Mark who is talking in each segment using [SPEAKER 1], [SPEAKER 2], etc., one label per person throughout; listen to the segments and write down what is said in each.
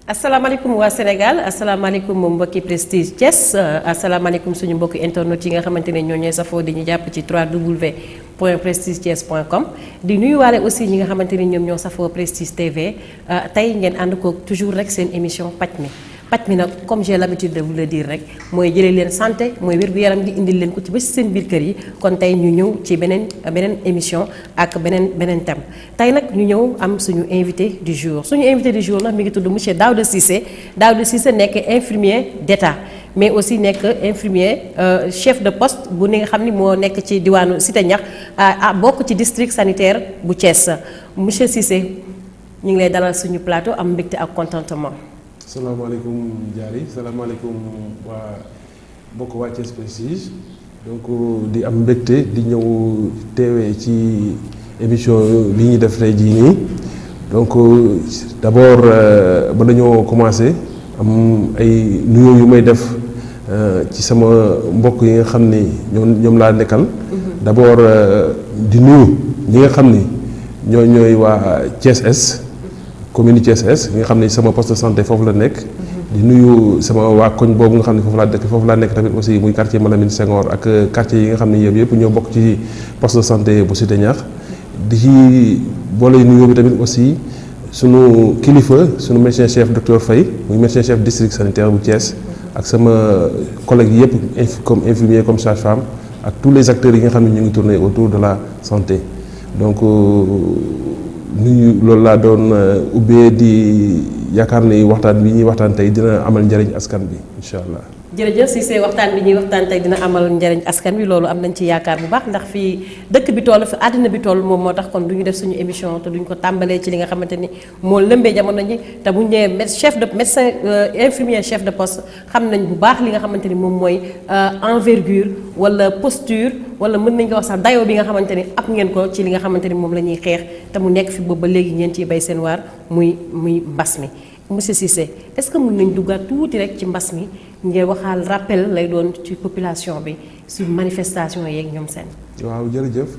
[SPEAKER 1] asalaamaaleykum waa Sénégal asalaamaaleykum mbokki Prestige Thiès asalaamaaleykum suñu mbokki internet yi nga xamante ne ñoo ñooy safoo di ñu jàpp ci www.prestigethies.com di nuyuwaale aussi ñi nga xamante ne ñoom ñoo safoo Prestige TV tey ngeen ànd ko toujours rek seen émission paj mi nag comme j'ai l'habitude de vous le dire rek mooy jëlee leen santé mooy wér-gu-yaram gi indil leen ko ci ba seen biir kër yi kon tey ñu ñëw ci beneen émission ak beneen thème tey nag ñu ñëw am suñu invité du jour nag mi ngi tudd monsieur Daouda Cissé nekk infirmier d'État mais aussi nekk infirmier chef de poste bu ni nga xam ni moo nekk ci diwaanu Cité Niax bokk ci district sanitaire bu Thiès monsieur Cissé ñu ngi lay dalal suñu plateau am mbégte ak contentement.
[SPEAKER 2] salaamaaleykum Diary salaamaaleykum waa bokk waa Thiès Prestige donc di am mbégte di ñëw teewee ci émission li ñuy def tey jii nii donc d'abord ba dañoo commencé am ay nuyoo yu may def ci sama mbokk yi nga xam ni ñoom laa nekkal d'abord di nuyu ñi nga xam ni ñooy waa Thiès Est commune Thiès Est nga xam ne sama poste de santé foofu la nekk di nuyu sama waa koñ boobu nga xam ne foofu laa nekk tamit aussi muy quartier Malamine Senghor ak quartier yi nga xam ne yëpp ñoo bokk ci poste de santé bu Cité Niax di ci boole nuyoo bi tamit aussi sunu kilifa sunu médecin chef docteur Faye muy médecin chef district sanitaire bu Thiès ak sama collègue yëpp comme infirmier comme sage-femme ak tous les acteurs yi nga xam ne ñu ngi tourner autour de la santé donc nuyu loolu laa doon ubbee di yaakaar ni waxtaan bi ñuy waxtaan tey dina amal njariñ askan bi incha allah.
[SPEAKER 1] jërëjëf Cissé waxtaan bi ñuy waxtaan tey dina amal njariñ askan bi loolu am nañ ci yaakaar bu baax ndax fii dëkk bi toll fi àddina bi toll moom moo tax kon du ñu def suñu émission te duñ ko tàmbalee ci li nga xamante ni moo lëmbee jamono ji te bu ñu nee médecin infirmier chef de poste xam nañ bu baax li nga xamante ni moom mooy envergure wala posture wala mën nañ ko wax sax dayoo bi nga xamante ni ab ngeen ko ci li nga xamante ni moom la ñuy xeex te mu nekk fi boobu ba léegi ngeen ciy bay seen waar muy mbas mi monsieur Cissé est-ce que mën nañ duggaat tuuti rek ci mbas mi ngeen waxaal rappel lay doon ci population bi sur manifestation yeeg ñoom seen.
[SPEAKER 2] waaw jërëjëf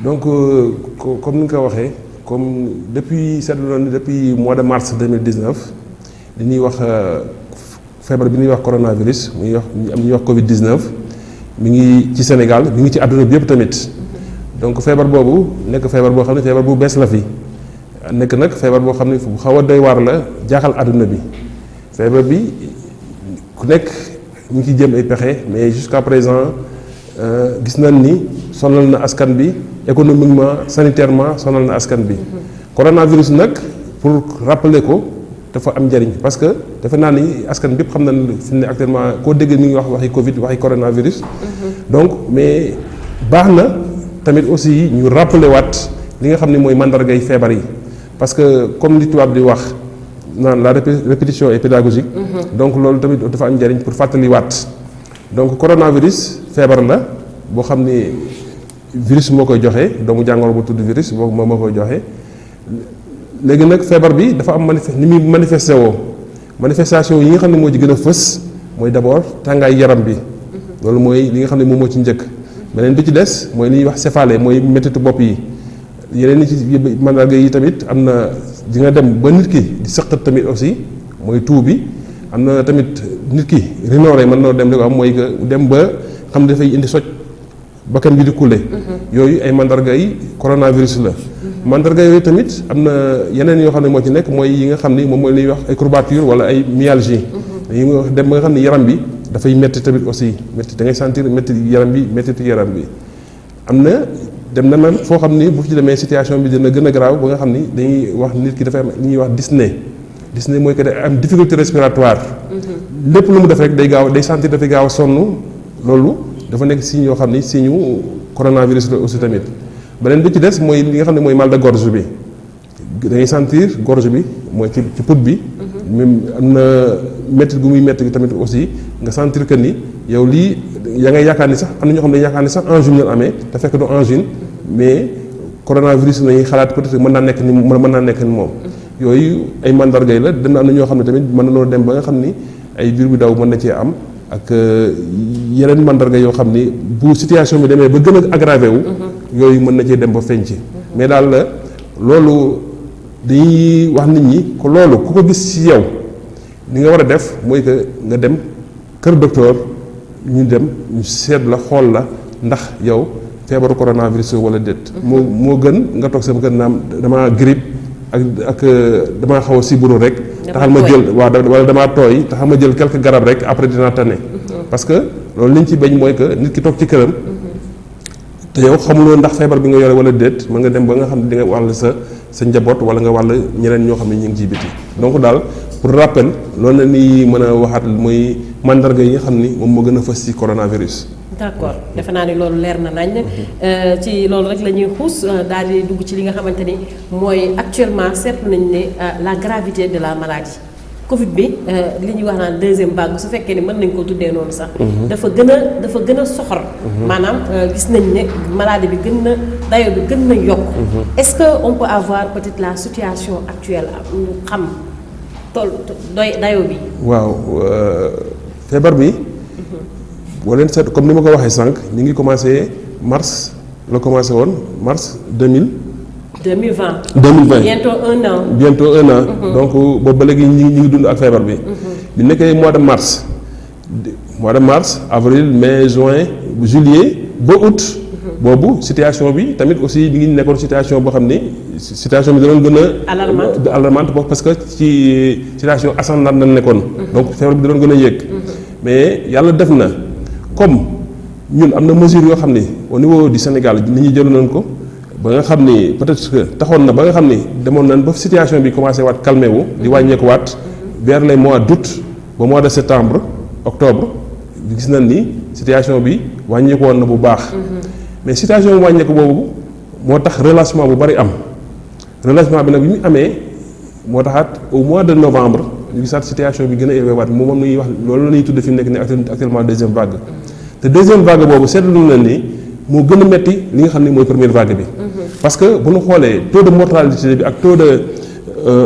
[SPEAKER 2] donc comme ni nga ko waxee comme depuis mois de mars 2019 li ñuy wax feebar bi ñuy wax coronavirus muy wax Covid 19 mi ngi ci Sénégal mi ngi ci àdduna bi yëpp tamit donc feebar boobu nekk feebar boo xam ne feebar bu bees la fi. nekk nag feebar boo xam ne fu xaw a doy waar la jaaxal àdduna bi feebar bi ku nekk ñu ngi ciy jëm ay pexe mais jusqu'à présent gis nañ ni sonal na askan bi économiquement sanitairement sonal na askan bi coronavirus nag pour rappeler ko dafa am njariñ parce que dafa naa ni askan bi yëpp xam nañ fi ne actuellement koo dégg mi ngi wax waxi Covid waxi coronavirus donc mais baax na tamit aussi ñu rappeler waat li nga xam ne mooy mandargay feebar yi parce que comme li tubaab di wax naan la répétition est pédagogique donc loolu tamit dafa am njariñ pour fàttaliwaat donc coronavirus feebar la boo xam ne virus moo koy joxe doomu jàngoro bu tudd virus boobu moo koy joxe léegi nag feebar bi dafa am ni muy manifesté woo manifestation yi nga xam ne moo ci gën a fës mooy d'abord tàngaay yaram bi loolu mooy li nga xam ne moom moo ci njëkk beneen bi ci des mooy li ñuy wax céphalée mooy mettitu bopp yi yeneen ci mandarga yi tamit am na di nga dem ba nit ki di sëqat tamit aussi mooy tuu bi am na tamit nit ki rhinorrhée mën na dem di ko am mooy que dem ba xam ne dafay indi soj bakkan bi di couler yooyu ay mandarga yi coronavirus la mandarga yooyu tamit am na yeneen yoo xam ne moo ci nekk mooy yi nga xam ni moom mooy li ñuy wax ay courbature wala ay myalgie yi nga wax dem ba nga xam ne yaram bi dafay metti tamit aussi metti da ngay sentir metti yaram bi mettitu yaram bi am na dem na man foo xam ni bu ci demee situation bi dina gën a garaaw ba nga xam ni dañuy wax nit ki dafay am li ñuy wax dyspnée mooy que day am difficulté respiratoire lépp lu mu def rek day sentir dafay gaaw a sonn loolu dafa nekk signe yoo xam ni signe coronavirus la aussi tamit beneen bi ci des mooy li nga xam ne mooy mal de gorge bi da ngay sentir gorge bi mooy ci put bi même am na métti gu muy métti tamit aussi nga sentir que ni yow lii yaa ngay yaakaar ni sax am na ñoo xam ne yaakaar ni sax angine la amee te fekk du angine mais coronavirus lañuy xalaat peut-être mën naa nekk ni moom yooyu ay mandargay la dana am na ñoo xam ne tamit mën na loolu dem ba nga xam ni ay biir bi daw mën na cee am ak yeneen mandarga yoo xam ni bu situation bi demee ba gën a aggravé wu yooyu mën na cee dem ba feeñ ci mais daal loolu dañuy wax nit ñi ko loolu ku ko gis ci yow li nga war a def mooy que nga dem kër docteur ñu dem ñu seet la xool la ndax yow feebaru coronavirus wala déet. moo gën nga toog sama kër naam damaa grippe ak damaa xaw a siburu rek. taxal ma jël wala damaa tooy taxal ma jël quelques garab rek après dinaa tane. parce que loolu li ñu ci bañ mooy que nit ki toog ci këram. te yow xamuloo ndax feebar bi nga yore wala déet mën nga dem ba nga xam ne di nga wàll sa njaboot wala nga wàll ñeneen ñoo xam ne ñu ngi ciy biti donc daal pour rappel loolu la ni mën a waxaat mooy mandarga yi nga xam ni moom moo gën a fës ci coronavirus.
[SPEAKER 1] d'accord defe naa ni loolu leer na nañ ci loolu rek la ñuy xuus daal di dugg ci li nga xamante ni mooy actuellement seetlu nañ ne la gravité de la maladie Covid bi li ñuy wax naan deuxième vague su fekkee ni mën nañ ko tuddee noonu sax. dafa gën a soxor. maanaam gis nañ ne maladie bi gën na dayo bi gën na yokk. est-ce que on peut avoir peut-être la situation actuelle ñu xam dayo bi.
[SPEAKER 2] waaw feebar bi. boo leen seet comme ni ma ko waxee sànq ñu ngi commencé mars la commencé woon mars
[SPEAKER 1] 2020 bientôt un an. donc boobu ba léegi ñi ngi dund ak feebar bi. bi nekkee mois de mars avril mai juin juillet ba août. boobu situation bi tamit aussi ñu ngi nekkoon situation boo xam ni situation bi danoon gën a. alarmante parce que ci situation ascendante nañ nekkoon. donc feebar bi danoon gën a yéeg. mais yàlla def na. comme ñun am na mesure yoo xam ni au niveau du Sénégal nit ñi jëloon nañ ko ba nga xam ni peut-être que taxoon na ba nga xam ni demoon nañ ba situation bi commencé waat calmé wu di wàññeeku waat vers les mois d'août ba mois de septembre octobre gis nañ ni situation bi wàññeeku woon na bu baax. mais situation bi wàññeeku boobu moo tax relâchement bu bari am relâchement bi nag bi ñu amee moo taxaat au mois de novembre ñu gisaat situation bi gën a élevé waat moom la ñuy wax loolu la ñuy tudd fi mu nekk nii actuellement deuxième vague. te deuxième vague boobu seetlu na ni moo gën a metti li nga xam ne mooy première vague bi. parce que bu ñu xoolee taux de mortalité bi ak taux de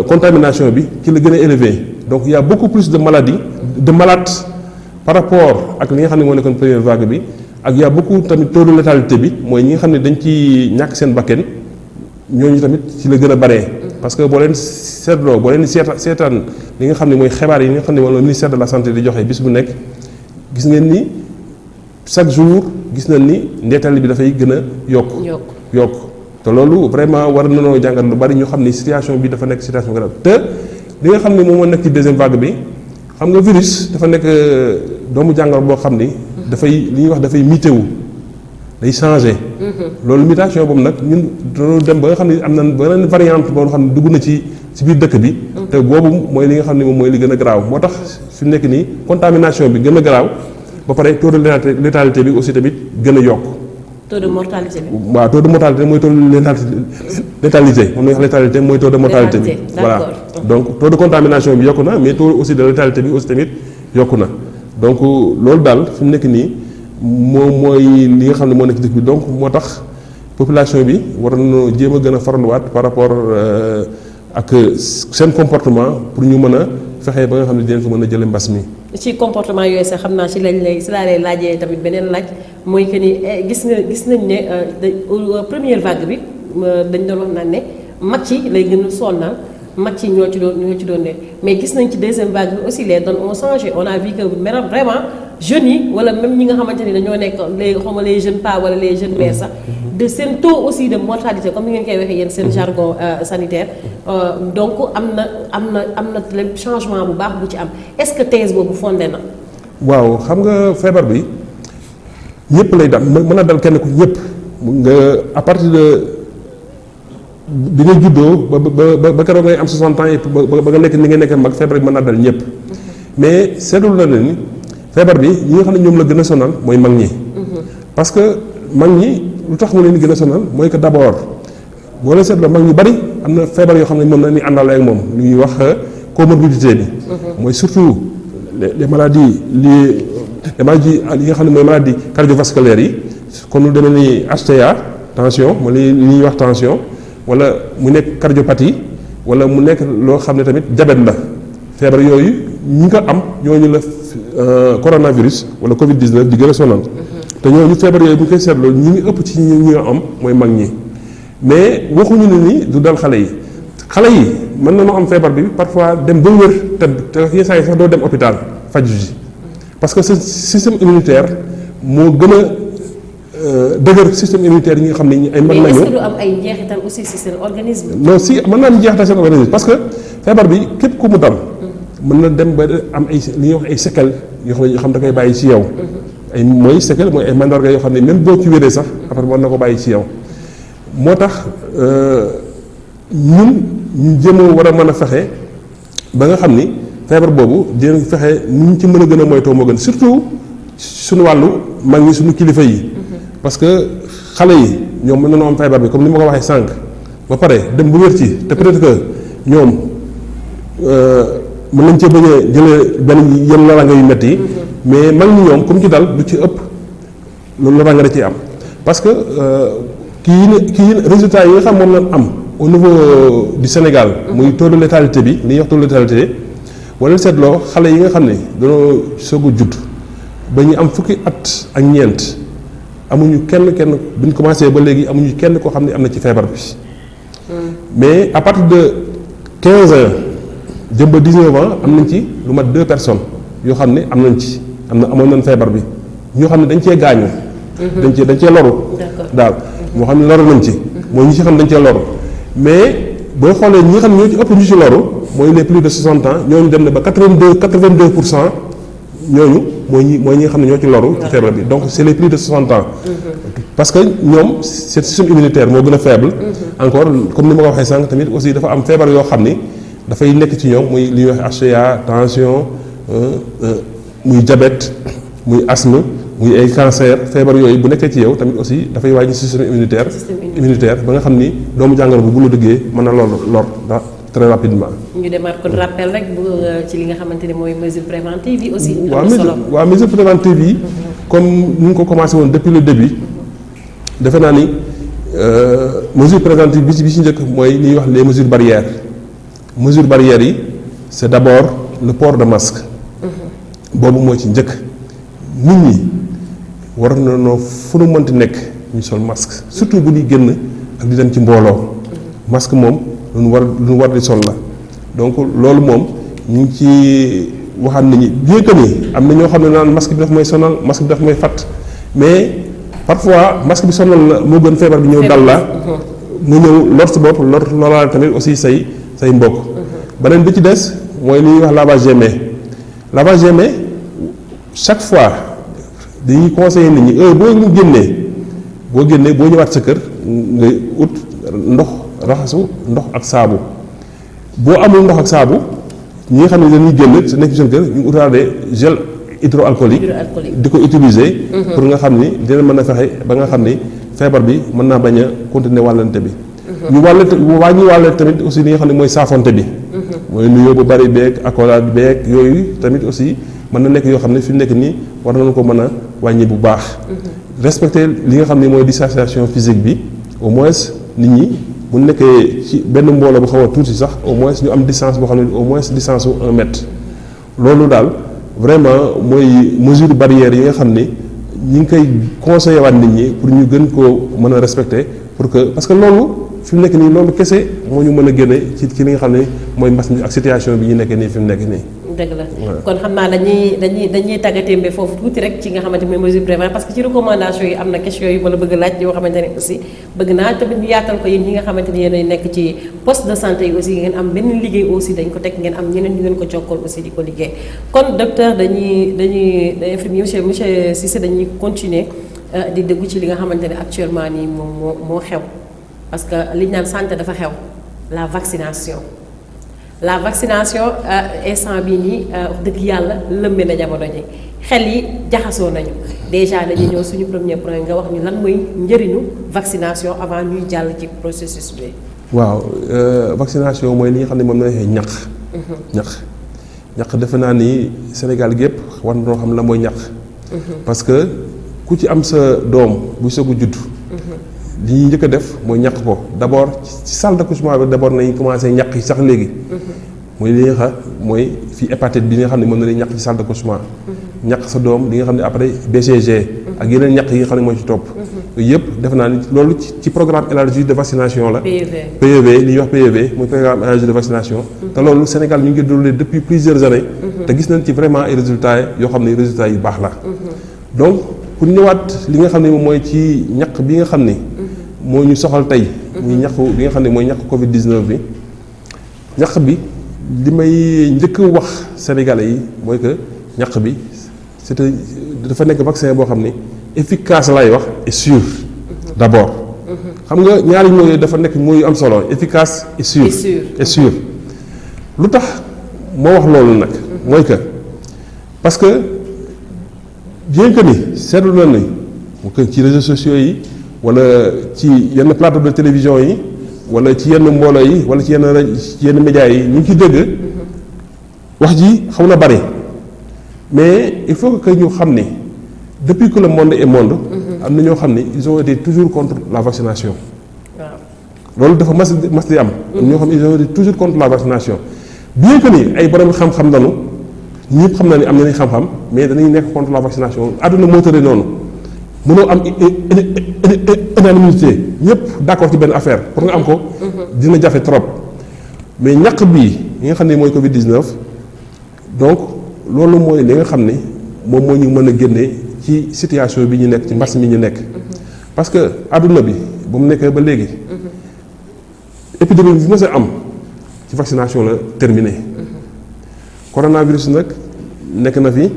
[SPEAKER 1] contamination bi ci la gën a élevé donc il y a beaucoup plus de maladies de malades par rapport ak li nga xam ne moo nekkoon première vague bi ak il y a beaucoup tamit taux de létalité bi mooy ñi nga xam ne dañ ci ñàkk seen bakken ñooñu tamit ci la gën a baree. parce que boo leen seetloo boo leen seetaan li nga xam ne mooy xibaar yi nga xam ne moom la ministère de la santé di joxe bis bu nekk gis ngeen ni. chaque jour gis nañ ni ndeetali bi dafay gën a yokk te loolu vraiment war nañoo jàngat lu bari ñu xam ni situation bi dafa nekk situation grave te li nga xam ne moom moo nekk ci deuxième vague bi xam nga virus dafa nekk doomu jàngoro boo xam ni dafay li ñuy wax dafay muté wu day changé. loolu mutation boobu nag ñun dañoo dem ba nga xam ne am na beneen variante boo xam ne dugg na ci biir dëkk bi. te boobu mooy li nga xam ne moom mooy li gën a garaaw moo tax fi mu nekk nii contamination bi gën a garaaw. ba pare taux de létalité bi aussi tamit gën a yokk. taux de mortalité bi.
[SPEAKER 2] waaw taux de mortalité mooy taux de létalité moom la ñuy wax létalité mooy taux de mortalité bi. voilà donc taux de contamination bi yokku na mais taux aussi de létalité bi aussi tamit yokku na donc loolu daal fi mu nekk nii moom mooy li nga xam ne moo nekk dëkk bi donc moo tax population bi war nañoo jéem a gën a farluwaat par rapport ak seen comportement pour ñu mën a fexe ba nga xam ne dinañ fa mën a jëlee mbas mi.
[SPEAKER 1] ci comportement yooyu sax xam naa ci lañ lay si laa lay laajee tamit beneen laaj mooy que ni gis nañ ne première vague bi dañ doon wax naan ne mag yi lay gën a sonnal mag yi ñoo ci doon ne mais gis nañ ci deuxième vague bi aussi les données ont changé on a vu que vraiment jeunes yi wala même ñi nga xamante ni dañoo nekk les xaw ma les jeunes pas wala les jeunes mères sax de seen taux aussi de mortalité comme ni ngeen koy waxee yéen seen jargon sanitaire donc am na changement bu baax bu ci am est-ce que thèse boobu fondé na.
[SPEAKER 2] waaw xam nga feebar bi ñëpp lay dal mën a dal kenn ku ñëpp nga à partir de bi nga juddoo ba keroog ngay am 60 ans et ba nga nekk ni nga nekk mag feebar bi mën naa dal ñëpp mais seetlu na ni feebar bi ñi nga xam ne ñoom la gën a sonal mooy mag ñi. parce que mag ñi lu tax mu leen gën a sonal mooy que d'abord boo leen seetloo mag ñu bari am na feebar yoo xam ne moom la ñuy àndale ak moom lu ñuy wax comorbidité bi. mooy surtout les maladies yi nga xam ne mooy maladie cardiovasculaires yi comme lu demee ni HTA tension mooy li ñuy wax tension wala mu nekk cardiopathie wala mu nekk loo xam ne tamit diabète la feebar yooyu ñi nga am ñooñu la coronavirus wala Covid 19 di gën a sonal. te ñooñu feebar yooyu bu ñu koy seetloo ñi ngi ëpp ci ñi nga am mooy mag ñi mais waxuñu ne ni du dal xale yi xale yi mën na noo am feebar bi parfois dem ba wér te yenn saa yi sax doo dem hôpital faju ji parce que ce système immunitaire moo gën a dëgër système immunitaire yi nga xam ne ay mën nañu.
[SPEAKER 1] mais est-ce que du am ay njeexital aussi si seen organisme.
[SPEAKER 2] non si mën naa am njeexital seen organisme parce que feebar bi képp ku mu dal mën na dem ba am ay li ñuy wax ay séquelles yoo xam da koy bàyyi ci yow. ay mooy séquelles mooy ay mandarga yoo xam ne même boo ci wéree sax après mën na ko bàyyi ci yow moo tax ñun ñu jéemoo war a mën a fexe ba nga xam ni feebar boobu dinañ fexe ni ñu ci mën a gën a moytoo moo gën surtout suñu wàllu mag ñi suñu kilifa yi. parce que xale yi ñoom mën nañoo am feebar bi comme ni ma ko waxee sànq ba pare dem bu wér ci te peut-être que ñoom mën nañ cee bañ a jëlee benn yenn laranga yu métti yi mais mag ñi ñoom comme ci dal du ci ëpp loolu laranga da ciy am parce que kii résultat yi nga xam moom lañ am au niveau du Sénégal muy taux de létalité bi li ñuy wax taux de létalité wala seetloo xale yi nga xam ne dañoo soog a judd ba ñu am fukki at ak ñeent amuñu kenn bi ñu commencé ba léegi amuñu kenn koo xam ne am na ci feebar bi mais à partir de 15 ans jëm ba 19 ans am nañ ci lu mat 2 personnes yoo xam ne amoon nañ feebar bi ñoo xam ne dañ cee gaañu. dañ cee loru. daal moo xam ne loru nañ ci. mooy ñi ci xam dañ cee loru mais boo xoolee ñi nga xam ne ñoo ci ëpp ñu ci loru mooy les plus de 60 ans ñooñu dem na ba 82% ñooñu mooy ñi nga xam ne ñoo ci loru ci feebar bi donc c'est les plus de 60 ans. parce que ñoom seen système immunitaire moo gën a faible. encore comme ni ma ko waxee sànq tamit aussi dafa am feebar yoo xam ni dafay nekk ci ñoom muy li ñuy wax HCA tension muy diabète muy asthme muy ay cancer feebar yooyu bu nekkee ci yow tamit aussi dafay wàññi système immunitaire ba nga xam ni doomu jàngoro bi bu la dëggee mën na lor très rapidement.
[SPEAKER 1] ñu demaat kon rappel rek bu ci li nga xamante ne mooy mesure préventive yi aussi. am na solo
[SPEAKER 2] waaw mesure préventive yi. comme ni ñu ko commencé woon depuis le début defe naa ni mesure préventive bi ci njëkk mooy li ñuy wax les mesures barrières yi c'est d'abord le port de masque. boobu moo ci njëkk nit ñi war na noo fu nu mënti nekk ñu sol masque surtout bu ñuy génn ak di dem ci mbooloo masque moom lu nu war di sol la donc loolu moom ñu ngi ci waxaat nit ñi bien que ni am na ñoo xam ne naan masque bi daf may sonal masque bi daf may fatt mais parfois masque bi sonal la moo gën feebar bi ñëw dal la nga ñëw lor sa bopp loraale tamit aussi say mbokk beneen bi ci des mooy li ñuy wax lavage des mains chaque fois dañuy conseiller nit ñi boo génnee boo ñëwaat sa kër nga ut ndox raxasu ndox ak saabu boo amul ndox ak saabu ñi nga xam ne dañuy génn sa nekk ci seen kër ñu utaale gel hydroalcoolique di ko utiliser pour nga xam ni dina mën a fexe ba nga xam ni feebar bi mën naa bañ a continuer wàllante bi ñu wàlle tamit aussi li nga xam ne mooy saafonte bi mooy nuyoo bu bari beeg accolade beeg yooyu tamit aussi mën na nekk yoo xam ne fi mu nekk nii war nañu ko mën a wàññi bu baax respecter li nga xam ne mooy distanciation physique bi au moins nit ñi bu nekkee ci benn mbooloo bu xaw a tuuti sax au moins ñu am distance boo xam ne au moins distance su 1 mètre loolu daal vraiment mooy mesure barrière yi nga xam ne ñi ngi koy conseillé waat nit ñi pour ñu gën koo mën a respecter pour que parce que loolu fi mu nekk nii loolu kese moo ñu mën a génne ci li nga xam ne mooy mbas mi ak situation bi ñu nekkee nii fi mu nekk nii.
[SPEAKER 1] dëgg la kon xam naa dañuy tàggatémbe foofu tuuti rek ci nga xamante ne mesure préventive parce que ci recommandation yi am na question yu ma la bëgg laaj yoo xamante ne aussi bëgg naa tamit ñu yaatal ko yéen ñi nga xamante ne yéen nekk ci poste de santé yi aussi ngeen am benn liggéey aussi dañ ko teg ngeen am ñeneen ñu ngeen ko jokkool aussi di ko liggéey kon docteur dañuy infirmier monsieur Cissé dañuy continuer di déggu ci li nga xamante ne actuellement nii moom moo xew parce que li ñu naan santé dafa xew la vaccination instant bii nii wax dëgg yàlla lëmbe na jamono ji xel yi jaxasoo nañu déjà dañuy ñëw suñu premier point nga wax ñu lan mooy njëriñu vaccination avant ñuy jàll ci processus bi.
[SPEAKER 2] waaw vaccination mooy li nga xam ne moom la ñuy ñaq defe naa ni Sénégal gépp war na xam la mooy ñaq. parce que ku ci am sa doom bu soog a judd. li ñuy njëkk a def mooy ñàq ko d'abord ci salle d'accouchement bi d'abord nañu commencé ñàq yi sax léegi mooy li nga xam mooy fii hépatite bi nga xam ne mën na lay ñàq ci salle d'accouchement ñàq sa doom li nga xam ne après BCG ak yeneen ñàq yi nga xam ne mooy ci topp yooyu yëpp def naa ni loolu ci programme élargi de vaccination la.
[SPEAKER 1] PEV
[SPEAKER 2] li ñuy wax PEV muy programme élargi de vaccination. te loolu Sénégal ñu ngi déroulé depuis plusieurs années. te gis nañ ci vraiment ay résultats yoo xam ne résultats yu baax la. donc pour ñëwaat li nga xam ne moom mooy ci ñaq bi nga xam ni. moo ñu soxal tey. muy ñaq bi nga xam ne mooy ñaq Covid 19 bi. ñaq bi li may njëkk wax sénégalais yi mooy que ñaq bi dafa nekk vaccin boo xam ni efficace lay wax et sûr d'abord. xam nga ñaari mooy dafa nekk mooy am solo efficace et sûr. et sûr lu tax moo wax loolu nag. mooy que parce que bien que ni seetlu na ni ci réseaux sociaux yi wala ci yenn plateau de télévision yi wala ci yenn mbooloo yi wala ci yenn médias yi ñu ngi ciy dégg wax ji xaw na bari mais il faut que ñu xam ni depuis que le monde est monde. am na ñoo xam ni ils ont été toujours contre la vaccination. loolu dafa mas di am. ñoo xam ne ils ont été toujours contre la vaccination bien que ni ay borom xam-xam nanu ñëpp xam na ni am nañu xam-xam mais dañuy nekk contre la vaccination àdduna moo tëree noonu mënoo am unanimité ñëpp d'accord ci benn affaire pour nga am ko. dina jafe trop mais ñaq bii yi nga xam ne mooy Covid 19 donc loolu mooy li nga xam ne moom moo ñu mën a génne ci situation bi ñu nekk ci mbas mi ñu nekk. parce que àdduna bi ba mu nekkee ba léegi. épidémie bi mës a am ci vaccination la terminé. coronavirus nag nekk na fi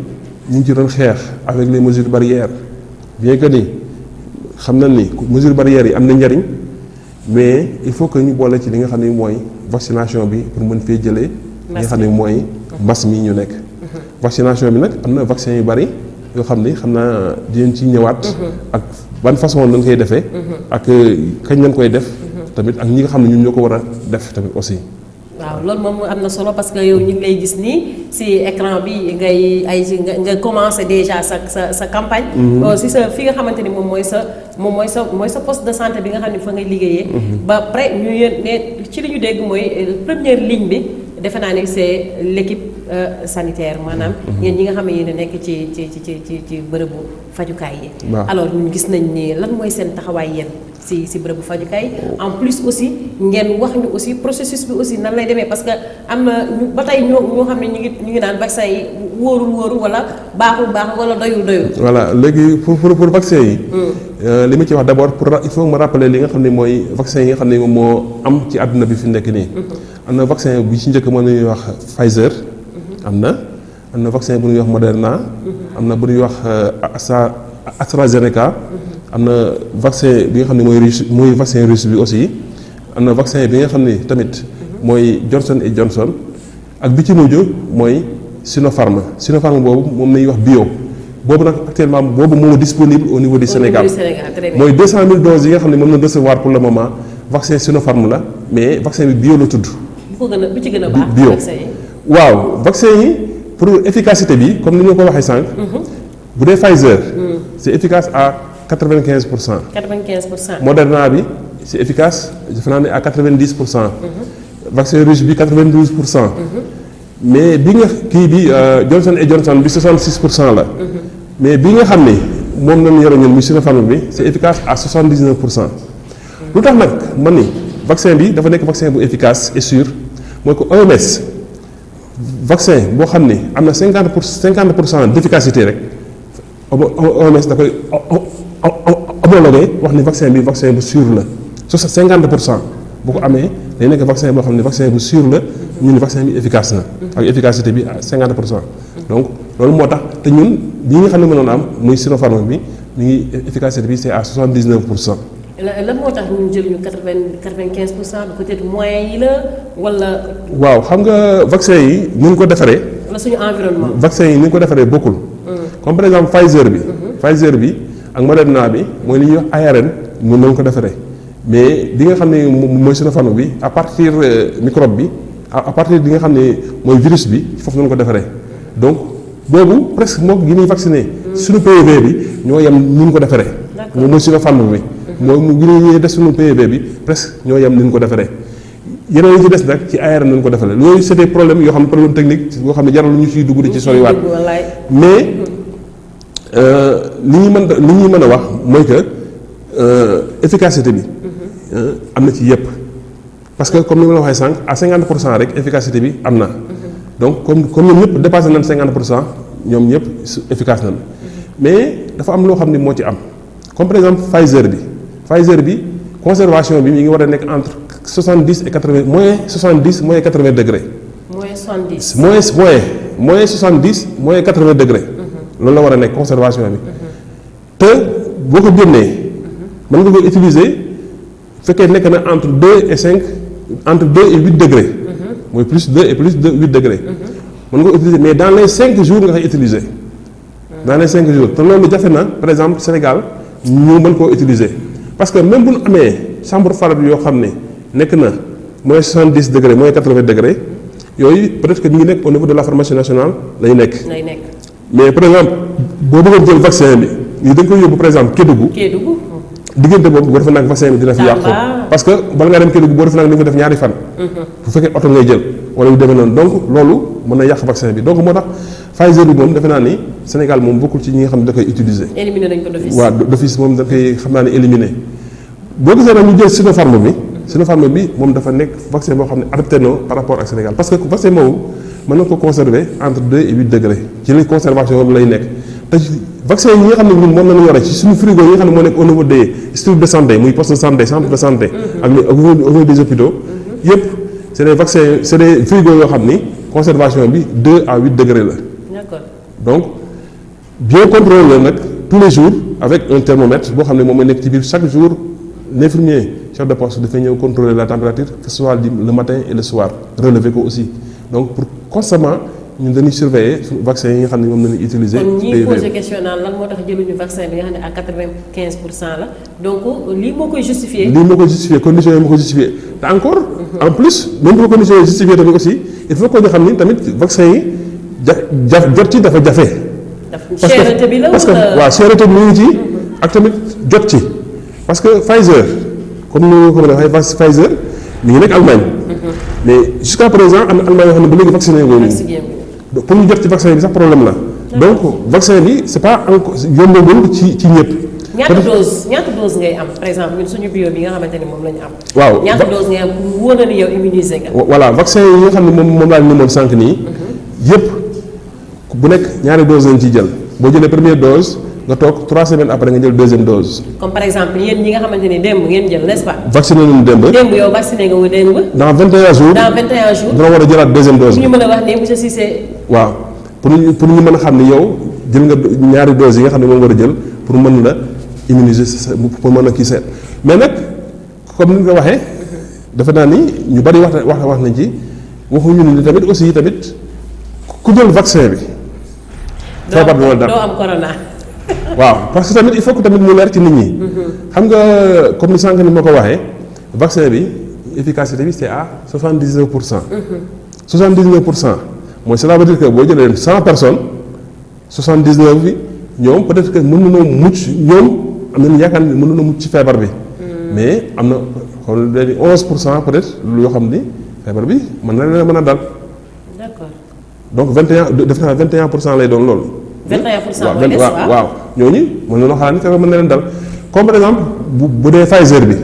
[SPEAKER 2] ñu ngi ci doon xeex avec les mesures barrières bien que ni xam nañ ni mesures barrières yi am na njariñ mais il faut que ñu boole ci li nga xam ne mooy vaccination bi pour mën fee jëlee. li nga xam ne mooy mbas mi ñu nekk. vaccination bi nag am na vaccin yu bari yoo xam ni xam naa dinañ ci ñëwaat. ak ban façon lañ koy defee. ak kañ lañ koy def. tamit ak ñi nga xam ne ñun ñoo ko war a def tamit aussi.
[SPEAKER 1] waaw loolu moom am na solo parce que yow ñu ngi lay gis nii si écran bi nga commencé déjà sa campagne. si sa fi nga xamante ni moom mooy sa poste de santé bi nga xam ne fa ngay liggéeyee. ba pare ñu ne ci li ñu dégg mooy première ligne bi defe naa ne c'est l'équipe sanitaire maanaam. ñeen ñi nga xam ne yéen a nekk ci bërëbu fajukaay yi. alors ñun gis nañ ni lan mooy seen taxawaay yéen. si bërëbu fajukaay en plus aussi ngeen wax ñu aussi processus bi aussi nan lay demee parce que am na ñu ba tey ñoo xam ne ñu ngi naan vaccin yi wóorul wala baaxul wala doyul. voilà
[SPEAKER 2] léegi pour vaccin yi. li ma ci wax d'abord il faut ma rappeler li nga xam ne mooy vaccin yi nga xam ne moom moo am ci àdduna bi fi nekk nii. am na vaccin bi ci njëkk mën nañuy wax Pfizer. am na vaccin bu ñuy wax Moderna. am na bu ñuy wax AstraZeneca. am na vaccin bi nga xam ne mooy vaccin russe bi aussi am na vaccin bi nga xam ne tamit mooy Johnson et Johnson ak bi ci mujj mooy Sinopharm boobu moom la ñuy wax bio boobu nag actuellement boobu moo disponible au niveau du Sénégal mooy 200 000 doses yi nga xam ne moom la recevoir pour le moment vaccin Sinopharm la mais vaccin bi bio la tudd.
[SPEAKER 1] bu ci gën a baax
[SPEAKER 2] bio
[SPEAKER 1] vaccin yi.
[SPEAKER 2] waaw vaccin yi pour efficacité bi comme ni ñu ko waxee sànq. bu dee Pfizer. c'est efficace à 95%.
[SPEAKER 1] 95%.
[SPEAKER 2] Moderna bi c'est efficace defe naa ne à 90%. vaccin russe bi 92%. mais bi nga kii bi Johnson et Johnson bi 66% la. mais bi nga xam ne moom lañu yore ñun muy Sinopharm bi c'est efficace à 79%. lu tax nag man ni vaccin bi dafa nekk vaccin bu efficace et sûr mooy ko OMS vaccin boo xam ne am na 50% d'efficacité rek OMS da koy homologué wax ni vaccin bi vaccin bu sûr la 50% bu ko amee day nekk vaccin boo xam ne vaccin bu sûr la ñu ni vaccin bi efficace na ak efficacité bi à 50%. donc loolu moo tax te ñun bi nga xam ne mënoon am muy Sinopharm bi ñu ngi efficacité bi c'est à 79%.
[SPEAKER 1] lan moo tax ñu jël ñu 95% peut-être moyens yi la wala.
[SPEAKER 2] waaw xam nga vaccin yi ni ñu ko defaree.
[SPEAKER 1] wala suñu environnement.
[SPEAKER 2] vaccin yi ni ñu ko defaree bokkul. comme par exemple Pfizer bi. Pfizer bi ak Moderna bi mooy li ñuy wax ARN ñun nañu ko defaree mais bi nga xam ne mooy Sinopharm bi à partir microbe bi à partir bi nga xam ne mooy virus bi foofu nañu ko defaree donc boobu presque moo ko gi ñuy vacciné. suñu PEV bi ñoo yem ni ñu ko defaree. moom mooy Sinopharm bi. mooy mu gi ñuy def suñu PEV bi presque ñoo yem ni ñu ko defaree yeneen yi ci des nag ci ARN nañu ko defaree loolu c'est des problèmes yoo xam ne problème technique yoo xam ne jarul ñu ciy dugg di ci soriwaat mais li ñuy mën a wax mooy que efficacité bi am na ci yëpp parce que comme ni ma la waxee sànq à 50% rek efficacité bi am na donc comme ñoom ñëpp dépassé nañ 50% ñoom ñëpp efficace nañ mais dafa am loo xam ni moo ci am comme par exemple Pfizer bi conservation bi mi ngi war a nekk entre 70 et 80 moins 70 moins 80 degrés.
[SPEAKER 1] moins 70.
[SPEAKER 2] moins 70 moins 80 degrés. loolu la war a nekk conservation bi. te boo ko génnee mën nga ko utiliser fekkee nekk na entre 2 et 5 entre 2 et 8 degrés. mooy plus 2 et plus de 8 degrés. mën nga ko utiliser mais dans les 5 jours nga koy utiliser. dans les 5 jours te loolu jafe na par exemple Sénégal ñu mën koo utiliser parce que même bu ñu amee chambre froide yoo xam ne nekk na moins 70 degrés moins 80 degrés yooyu peut-être que ñu ngi nekk au niveau de la pharmacie nationale lay nekk. mais par exemple boo bëggoon jël vaccin bi nii da nga koy yóbbu par exemple Kédougou. diggante boobu boo defee nag vaccin bi dina fi yàqu. parce que bala ngaa dem Kédougou boo defee nag ni nga def ñaari fan. bu fekkee oto ngay jël wala yu demee noonu donc loolu mën na yàq vaccin bi donc moo tax Pfizer bi moom defe naa ni Sénégal moom bokkul ci ñi nga xam ne da koy utiliser.
[SPEAKER 1] éliminé nañ ko d'office.
[SPEAKER 2] waaw d'office moom da koy xam naa ne éliminé boo gisee nag ñu jël Sinopharm bi. Sinopharm bi moom dafa nekk vaccin boo xam ne adapté na par rapport ak Sénégal parce que vaccin moomu mën na ko conserver entre 2 et 8 degrés ci li conservation boobu lay nekk te vaccin yi nga xam ne ñun moom la ñu yore ci suñu frigo yi nga xam ne moo nekk au niveau des structures de santé muy poste de santé centre de santé. ak au niveau des hôpitaux. yëpp c' est des vaccins c' est des frigo yoo xam ni conservation bi 2 à 8 degrés la.
[SPEAKER 1] D'accord.
[SPEAKER 2] donc bien contrôlé nag tous les jours avec un thermomètre boo xam ne moom mooy nekk ci biir chaque jour l'infirmier chef de poste dafay ñëw contrôler la température que ce soit le matin et le soir relever ko aussi donc pour constamment ñun dañuy surveiller vaccin yi nga xam ne moom la ñuy utiliser.
[SPEAKER 1] kon ñiy posé question naan lan moo tax jëluñu vaccin bi nga xam ne à 95% la donc lii moo koy justifier.
[SPEAKER 2] lii moo koy justifier conditions yi moo koy justifier te encore. en plus même bu ko conditions yi justifier tamit aussi il faut que ñu xam ni tamit vaccin yi jot ci dafa jafe.
[SPEAKER 1] cherté bi la
[SPEAKER 2] parce que waaw cherté bi mu ngi ci ak tamit jot ci parce que Pfizer comme ni nga ko mën a waxee Pfizer mi ngi nekk Allemagne. mais jusqu'à présent am na Allemagne yoo xam ne ba léegi vacciné wu pour ñu jot ci vaccin bi sax problème la. donc vaccin bi c'est pas encore yombagul ci ñëpp.
[SPEAKER 1] ñaata dose ngay am par exemple ñun suñu bio bi nga xamante ni moom la ñu am.
[SPEAKER 2] waaw
[SPEAKER 1] ñaata dose ngay am pour wóor na ni yow immunisé nga.
[SPEAKER 2] voilà vaccin yi nga xam ne moom laa leen moon sànq nii. yëpp bu nekk ñaari dose lañ ciy jël boo jëlee première dose nga toog 3 semaines après nga jël deuxième dose.
[SPEAKER 1] comme par exemple yéen ñi nga xamante ni démb ngeen jël n'est-ce pas.
[SPEAKER 2] vacciné nañu démb.
[SPEAKER 1] démb yow vacciné nga wu démb.
[SPEAKER 2] dans 21 jours dina war a jëlaat deuxième dose.
[SPEAKER 1] pour ñu mën a wax ne monsieur Cissé.
[SPEAKER 2] waaw pour ñu mën a xam ni yow jël nga ñaari doses yi nga xam ne moom war a jël pour mën la immuniser pour mën a kii seet mais nag comme ni nga ko waxee defe naa ni ñu bari wax nañ ci waxuñu ni tamit aussi tamit ku jël vaccin bi. feebar bi wala dara
[SPEAKER 1] doo am corona.
[SPEAKER 2] waaw parce que tamit il faut que tamit mu leer ci nit ñi. xam nga comme ni sànq ni ma ko waxee vaccin bi efficacité bi c'est à 79%. 79% mooy cela veut dire que boo jëlee 100 personnes 79 bi ñoom peut-être que mën nañoo mucc ñoom am nañu yaakaar ne mën nañoo mucc ci feebar bi. mais am na xool léegi 11% peut-être yoo xam ni feebar bi mën na leen mën a dal.
[SPEAKER 1] D'accord.
[SPEAKER 2] donc 21 def naa 21% lay doon loolu.
[SPEAKER 1] 21% mooy des
[SPEAKER 2] waaw ñooñu mën nañoo xalaat ni feebar mën na leen dal comme par exemple bu dee Pfizer bi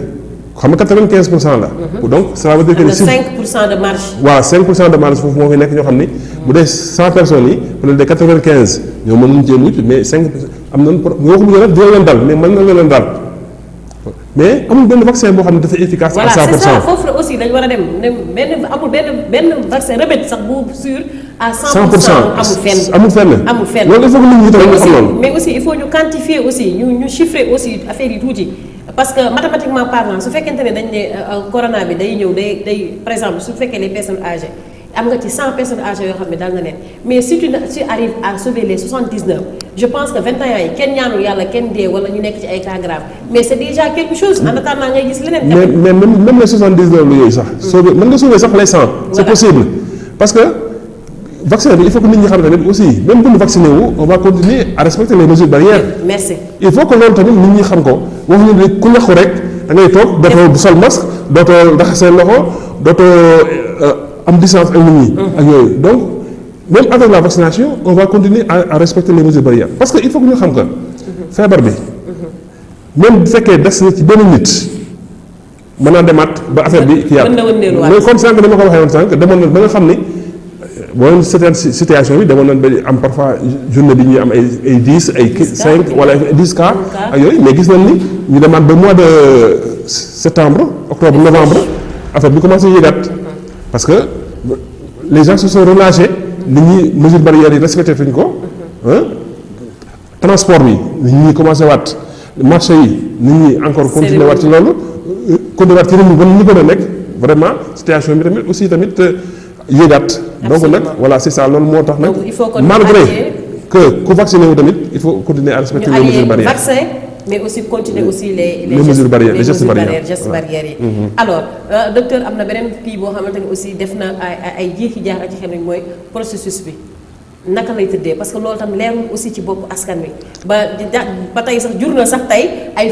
[SPEAKER 2] xam nga 95% la. donc ça veut dire que.
[SPEAKER 1] 5% de marge.
[SPEAKER 2] waaw 5% de marge foofu moo fi nekk ñoo xam ni. bu dee 100 personnes yi peut-être de 95 ñoo mën nañu cee mucc mais 5 am nañu waxuñu nag dina leen dal mais mën na leen dal mais amul benn vaccin boo xam ne dafa efficace. à 100%.
[SPEAKER 1] voilà c'est ça foofu la aussi dañu war a dem benn amul benn vaccin remède sax bu sûr à 100%. amul fenn.
[SPEAKER 2] loolu il faut que nit ñi tamit xam loolu.
[SPEAKER 1] mais aussi il faut ñu quantifier aussi ñu chiffrer aussi affaire yi tuuti parce que mathématiquement parlant su fekkente ne dañ ne corona bi day ñëw day par exemple su fekkee les personnes âgées am nga ci 100 personnes âgées yoo xam ne dal na leen mais si tu arrives à sauver les 79 je pense que 21 yi kenn ñaanul yàlla kenn dee wala ñu nekk ci ay cas grave mais c'est déjà quelque chose en attendant ngay gis leneen.
[SPEAKER 2] mais même les 79 la yooyu sax. sauver mën nga sauver sax les 100. c'est possible parce que vaccin bi il faut que nit ñi xam tamit aussi même bu ñu vacciné wu on va continuer à respecter les mesures barrières.
[SPEAKER 1] merci
[SPEAKER 2] il faut que loolu tamit nit ñi xam ko waxuñu ne ku ñaxu rek da ngay toog dootoo sol masque dootoo ndax seen loxo dootoo am distance ak nit ñi. ak yooyu donc même avec la vaccination on va continuer à respecter les mesures barrières parce que il faut que ñu xam que feebar bi même bu fekkee des na ci benn nit mën naa demaat ba affaire bi kii
[SPEAKER 1] mën na wëndeeluwaat.
[SPEAKER 2] mais comme sànq dama ko waxee woon sànq demoon na ba nga xam ni boo seetaan situation bi demoon nañ ba am parfois journée bi ñuy am ay 10 ay 5 wala 10 cas ak yooyu mais gis nañ ni ñu demaat ba mois de septembre octobre novembre affaire bi commencé yéegaat parce que les gens se sont relâchés nit ñi mesures barrières yi respecté tuñ ko transport bi nit ñi commencé waat marché yi nit ñi encore continué waat ci loolu continué waat ci réew mi ba ñu gën a nekk vraiment situation bi tamit aussi tamit yéegaat donc nag voilà c'est ça loolu moo tax nag malgré que ku vacciné wu tamit il faut continuer à respecter les mesures barrières
[SPEAKER 1] vaccin mais aussi continuer aussi les
[SPEAKER 2] mesures barrières les gestes
[SPEAKER 1] barrières yi alors docteur am na beneen kii boo xamante ni aussi def na ay jiixi jaaxa ci xam ne mooy processus bi naka lay tëddee parce que loolu tam leerul aussi ci bopp askan wi ba tey sax jur na sax tey ay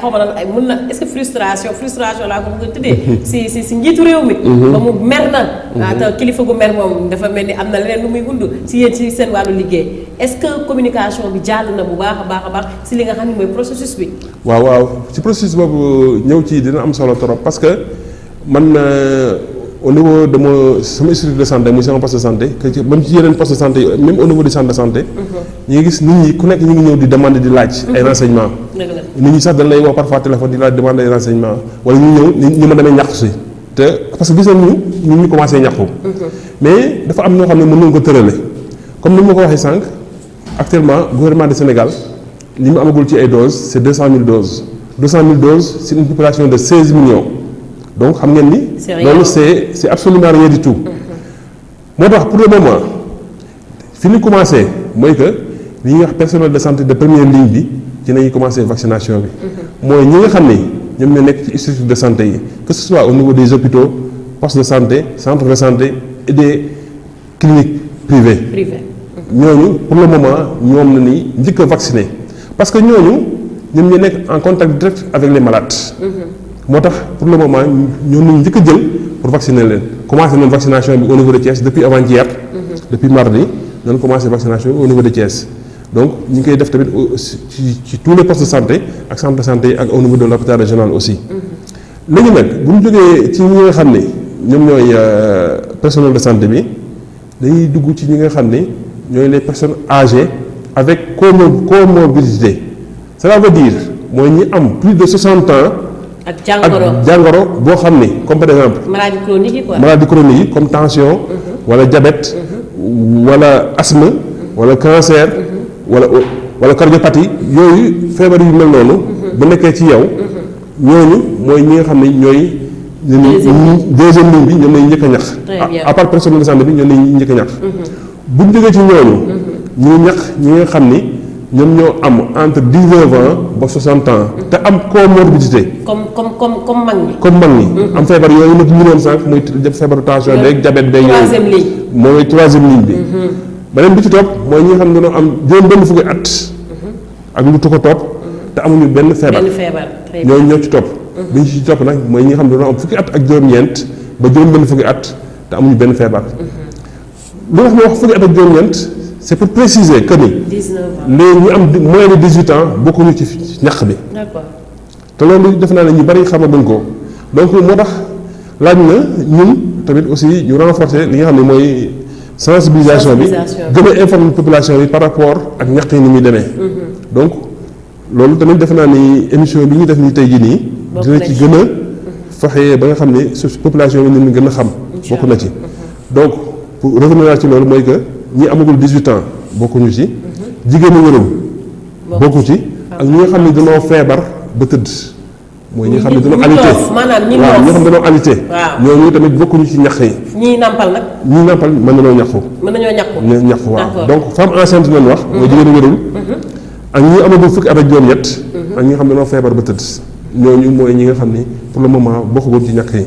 [SPEAKER 1] xaw ma lan ay mën na est-ce que frustration laa ko bëgg a tëddee si njiitu réew mi ba mu mer na te kilifa gu mer moom dafa mel ni am na leneen lu muy wund si yéen ci seen wàllu liggéey est-ce que communication bi jàll na bu baax a baax si li nga xam ne mooy processus bi
[SPEAKER 2] waaw ci processus boobu ñëw ci dina am solo trop parce que man au niveau de sama structure de santé muy sama poste de santé que même ci yeneen poste de santé même au niveau du centre de santé ñu ngi gis nit ñi ku nekk ñu ngi ñëw di demander di laaj ay renseignements nit ñi sax dañ lay woo parfois téléphone di laaj demander ay renseignements wala ñu ñëw ñu ma demee ñàkku si te parce que gis nañ ñu commencé ñàkku mais dafa am ñoo xam ne mën nañu ko tërale comme ni ma ko waxee sànq actuellement gouvernement du Sénégal li mu amagul ci ay doses c'est 200 000 doses 200 000 doses c'est une population de 16 millions donc xam ngeen ni loolu c'est absolument rien du tout moo tax pour le moment fi ñu commencé mooy que li ñuy wax personnel de santé de première ligne bi ci nañuy commencé vaccination bi mooy ñi nga xam ne ñoom ñoo nekk ci structure de santé yi que ce soit au niveau des hôpitaux postes de santé centres de santé et des cliniques privées ñooñu pour le moment ñoom la ni njëkk a vacciné parce que ñooñu ñoom ñoo nekk en contact direct avec les malades moo tax pour le moment ñoo nañu njëkk a jël pour vacciner leen commencé nañ vaccination bi au niveau de Thiès depuis avant-hier depuis mardi nañ commencé vaccination bi au niveau de Thiès donc ñu ngi koy def tamit ci tous les postes de santé ak centre de santé ak au niveau de l'hôpital régional aussi léegi nag bu ñu jógee ci ñi nga xam ne ñoom ñooy personnel de santé bi dañuy dugg ci ñi nga xam ne ñooy les personnes âgées avec comorbidité cela veut dire mooy ñi am plus de 60 ans
[SPEAKER 1] ak jàngoro
[SPEAKER 2] boo xam ne comme par exemple
[SPEAKER 1] maladie chronique yi quoi
[SPEAKER 2] maladie chronique yi comme tension wala diabète wala asthme wala cancer wala cardiopathie yooyu feebar yu mel noonu bu nekkee ci yow ñooñu mooy ñi nga xam ne ñooy deuxième ligne bi ñoom lañu njëkk a ñax à part personnel de santé bi ñoom lañu njëkk a ñax bu ñu jógee ci ñooñu ñu ñax ñi nga xam ni ñoom ñoo am entre 19 ans ba 60 ans te am comorbidité
[SPEAKER 1] comme mag ñi
[SPEAKER 2] comme mag ñi am feebar yooyu nag ñu doon sànq muy feebaru tension beeg diabète beeg yooyu mooy troisième ligne bi beneen bi ci topp mooy ñi nga xam ne dañoo am juróom benn fukki at ak lu ko topp te amuñu benn feebar ñooñu ñoo ci topp bi ñu ci topp nag mooy ñi nga xam ne dañoo am fukki at ak juróom-ñeent ba juróom benn fukki at te amuñu benn feebar lu wax ma wax fukki at ak juróom-ñeent c'est pour préciser que ni les ñi am moins de 18 ans bokkuñu ci ñax bi te loolu def naa ne ñu bari xamaguñ ko donc moo tax laaj na ñun tamit aussi ñu renforcer li nga xam ne mooy sensibilisation bi gën a informer population bi par rapport ak ñax yi ni muy demee donc loolu tamit def naa ni émission bi ñu def ni tey jii nii dina ci gën a fexe ba nga xam ne su population bi ñu gën a xam bokk na ci donc pour revenir ci loolu mooy que ñi amagul 18 ans bokkuñu ci jigéen ñi wérul bokku ci ak ñi nga xam ne dañoo feebar ba tëdd mooy ñi nga xam ne dañoo alité
[SPEAKER 1] maanaam ñi
[SPEAKER 2] waaw ñi nga xam ne dañoo alité ñooñu tamit bokkuñu ci ñax yi
[SPEAKER 1] ñii nàmpal nag
[SPEAKER 2] ñii nàmpal mën nañoo ñaxu waaw donc femme enceinte lañ wax mooy jigéen ñi wérul ak ñi amagul fukki at ak juróom-ñett ak ñi nga xam ne dañoo feebar ba tëdd ñooñu mooy ñi nga xam ne pour le moment bokkugoon ci ñax yi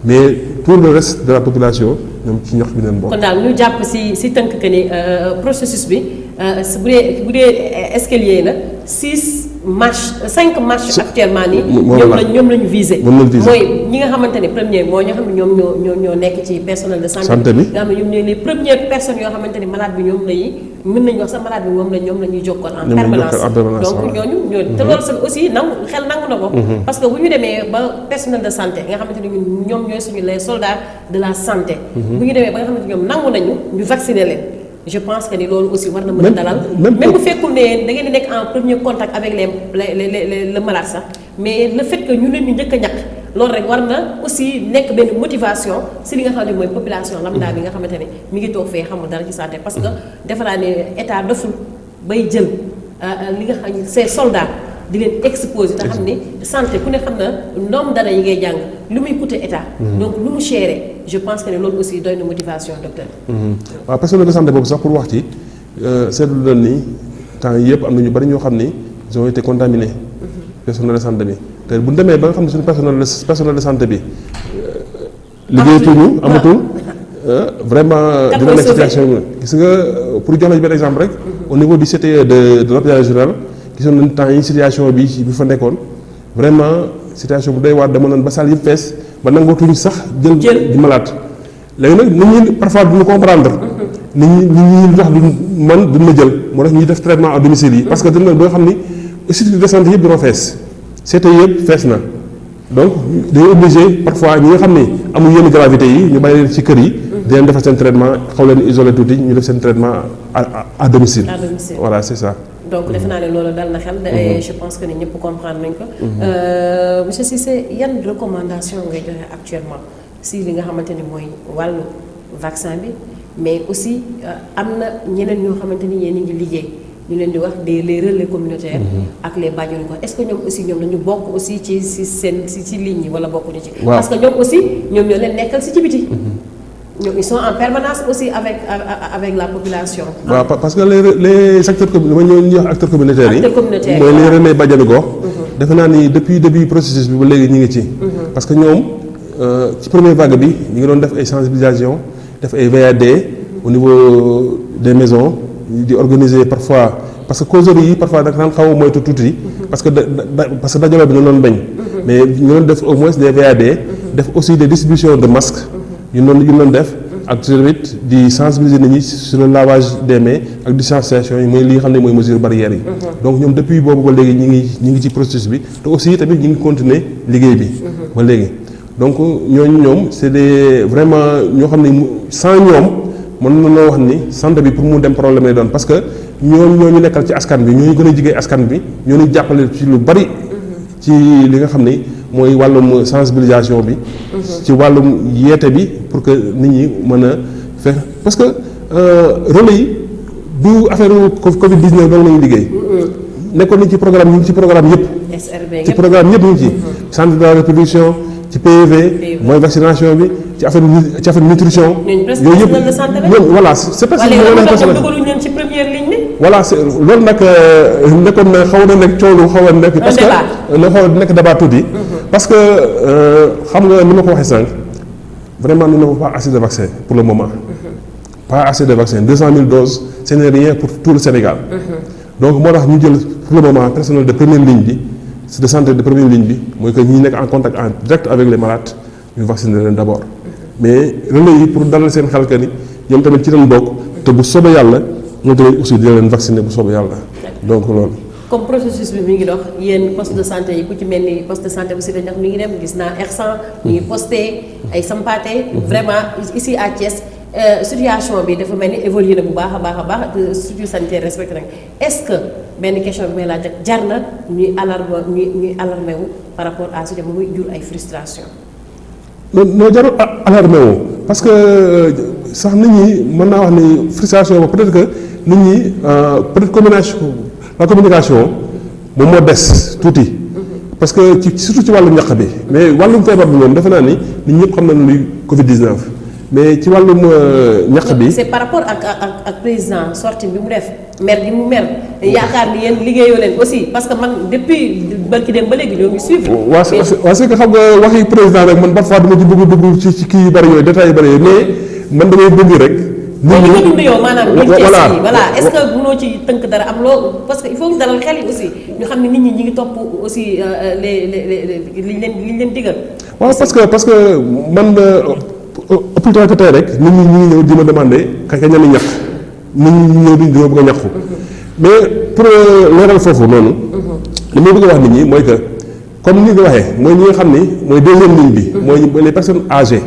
[SPEAKER 2] mais pour le reste de la population ñoom ci ñax bi leen bokk.
[SPEAKER 1] kon daal ñu jàpp si tënk que ni processus bi bu dee escalier la 6 5 marches actuellement nii.
[SPEAKER 2] voilà
[SPEAKER 1] ñoom lañu visé.
[SPEAKER 2] mooy
[SPEAKER 1] ñi nga xamante ne premier mooy ñoo xam ne ñoo nekk ci personnel de
[SPEAKER 2] santé bi.
[SPEAKER 1] nga xam ne ñoom ñooy les premières personnes yoo xamante ne malade bi ñoom lay mën nañu wax sax malade bi ñoom la ñuy jokkoon en permanence. donc ñooñu te loolu sax aussi xel nangu na ko. parce que bu ñu demee ba personnel de santé nga xamante ne ñoom ñooy suñu les soldats de la santé. bu ñu demee ba nga xamante ne ñoom nangu nañu ñu vacciner leen. je pense que ni loolu aussi war na mën a dalal même bu fekkul ne da ngeen di nekk en premier contact avec le malade sax mais le fait que ñu leen ñu njëkk a ñàkk loolu rek war na aussi nekk benn motivation si li nga xam ne mooy population lambda bi nga xamante ne mi ngi toog fee xamul dara ci santé parce que defe naa ne état doful bay jël li nga xam ne ces soldats di leen exposé te xam ni santé ku ne xam na nombre d'années yi ngay jàng lu muy coûter état. donc lu mu chéré je pense que ne loolu aussi doy na motivation docteur.
[SPEAKER 2] waaw personnel de santé boobu sax pour wax ci seetlu na ni temps yii yëpp am na ñu bari ñoo xam ni ils ont été contaminés. personnel de santé bi te bu ñu demee ba nga xam ne suñu personnel de santé bi. liggéeyatuñu amatul. vraiment dina nekk situation bi gis nga pour jox la benn exemple rek. au niveau du CTE de l'hôpital régional. gisoon nañu temps yi situation bi fa nekkoon vraiment situation bu doy waar dama naan ba salle yëpp fees ba nangootuñu sax jël di malade léegi nag nit ñi parfois duñu comprendre nit ñi tax duñ man duñ la jël moo tax ñuy def traitement à domicile yi parce que dañ ba nga xam ni structure de santé yëpp dina fees CTE yëpp fees na donc dañuy obligé parfois ñi nga xam ni amul yenn gravité yi ñu bàyyi leen ci kër yi di leen defal seen traitement xaw leen isolé tuuti ñu def seen traitement à domicile voilà c'est ça.
[SPEAKER 1] donc defe naa ne loolu dal na xel. je pense que ni ñëpp comprendre nañ ko. monsieur Cissé yan recommandation ngay joxe actuellement si li nga xamante ni mooy wàllu vaccin bi mais aussi am na ñeneen ñoo xamante ni yéen a ngi liggéey ñu leen di wax les relais communautaires. ak les bàjjenu ko est-ce que ñoom aussi ñoom dañu bokk aussi ci ci ligne yi wala bokkuñu ci. parce que ñoom aussi ñoom ñoo leen nekkal si ci biti. ñoom ils sont en permanence aussi avec la population.
[SPEAKER 2] waaw parce que les acteurs ñuy wax acteurs communautaires yi. mooy les relais bàjjenu gox. defe naa ni depuis début processus bi ba léegi ñu ngi ci. parce que ñoom ci première vague bi ñu ngi doon def ay sensibilisation def ay VAD au niveau des maisons di organiser parfois parce que causeries yi parfois da nga daan xaw a moytu tuuti. parce que dajaloo bi ñu doon bañ. mais ñu doon def au moins des VAD. def aussi des distributions de masques. ñu doon def ak tamit di sensibiliser nit ñi sur le lavage des mains ak distanciation yi mooy li nga xam ne mooy mesure barrières yi. donc ñoom depuis boobu ba léegi ñi ngi ci processus bi te aussi tamit ñu ngi continuer liggéey bi. ba léegi donc ñoom c'est des vraiment ñoo xam ne sans ñoom mën nañoo wax ni santé bi pour mu dem problème lay doon parce que ñoo ñu nekkal ci askan bi ñoo ñu gën a jigéen askan bi ñoo ñu jàppale ci lu bari. ci li nga xam ni mooy wàllum sensibilisation bi. ci wàllum yeete bi pour que nit ñi mën a fexe parce que relais yi du affaire Covid 19 dong la ñuy liggéey. nekkoon nañ ci programme ñu ngi ci programme yëpp. ci programme yëpp ñu ngi ci. centre de la reproduction ci PEV. mooy vaccination bi ci affaire nutrition. yooyu yëpp ñoom voilà c'est parce que
[SPEAKER 1] ci première ligne bi.
[SPEAKER 2] voilà c'est loolu nag nekkoon na xaw na nekk coow lu xaw a nekk. parce que la xaw a nekk débat tuuti. parce que xam nga ni ma ko waxee sànq vraiment nous n'avons pas assez de vaccins pour le moment. pas assez de vaccins 200 000 doses ce n'est rien pour tout le Sénégal. donc moo tax ñu jël pour le moment personnel de première ligne bi de santé de première ligne bi mooy que ñi nekk en contact en direct avec les malades ñu vacciner leen d'abord. mais relais yi pour dalal seen xel que ni ñoom tamit ci lañ bokk te bu soobee yàlla. ñoo tamit aussi dina leen vacciner bu soobee yàlla. donc loolu.
[SPEAKER 1] comme processus bi mi ngi dox yéen poste de santé yi ku ci mel ni poste de santé bu Cité Ndiakh mi ngi dem gis naa R100 ñu ngi posté ay sampaate. vraiment ici à Thiès situation bi dafa mel ni évolué na bu baax a baax structure sanitaire respecté nañ est-ce que benn question bi may laaj rek jar na ñuy alarmé wu par rapport à ce que muy jur ay frustration.
[SPEAKER 2] non jarul alarmé wu parce que sax nit ñi mën naa wax ni frustration ba peut-être que nit ñi peut-être la communication moom moo des tuuti. parce que surtout ci wàllum ñaq bi mais wàllum feebar bi moom defe naa ni nit ñëpp xam nañu luy Covid 19 mais ci wàllum ñaq bi.
[SPEAKER 1] c'est par rapport ak président sortie bi mu def mer gi mu mer yaakaar ni yéen liggéeyoo leen aussi parce que man depuis barki dem ba léegi ñoo ngi suivre.
[SPEAKER 2] waaw c'est que xam nga waxi président rek man parfois dama ci bëgg dugg ci kii yu bari yooyu détails yu bari yooyu mais man damay bëgg rek
[SPEAKER 1] mais li nga dund yow maanaam biir Thiès
[SPEAKER 2] voilà
[SPEAKER 1] yi voilà est-ce que mënoo ci tënk dara am loo parce que il faut ñu dalal xel yi aussi ñu xam ne nit ñi ngi topp aussi liñ leen digal.
[SPEAKER 2] waaw parce que man plus tard que tey rek nit ñi ñu ngi ñëw di ma demander kañ la ñuy ñàkk nit ñi ñëw di ma bëgg a ñàkku mais pour leeral foofu noonu. li may bëgg a wax nit ñi mooy que comme ni nga waxee mooy ñi nga xam ni mooy deuxième ligne bi. mooy les personnes âgées.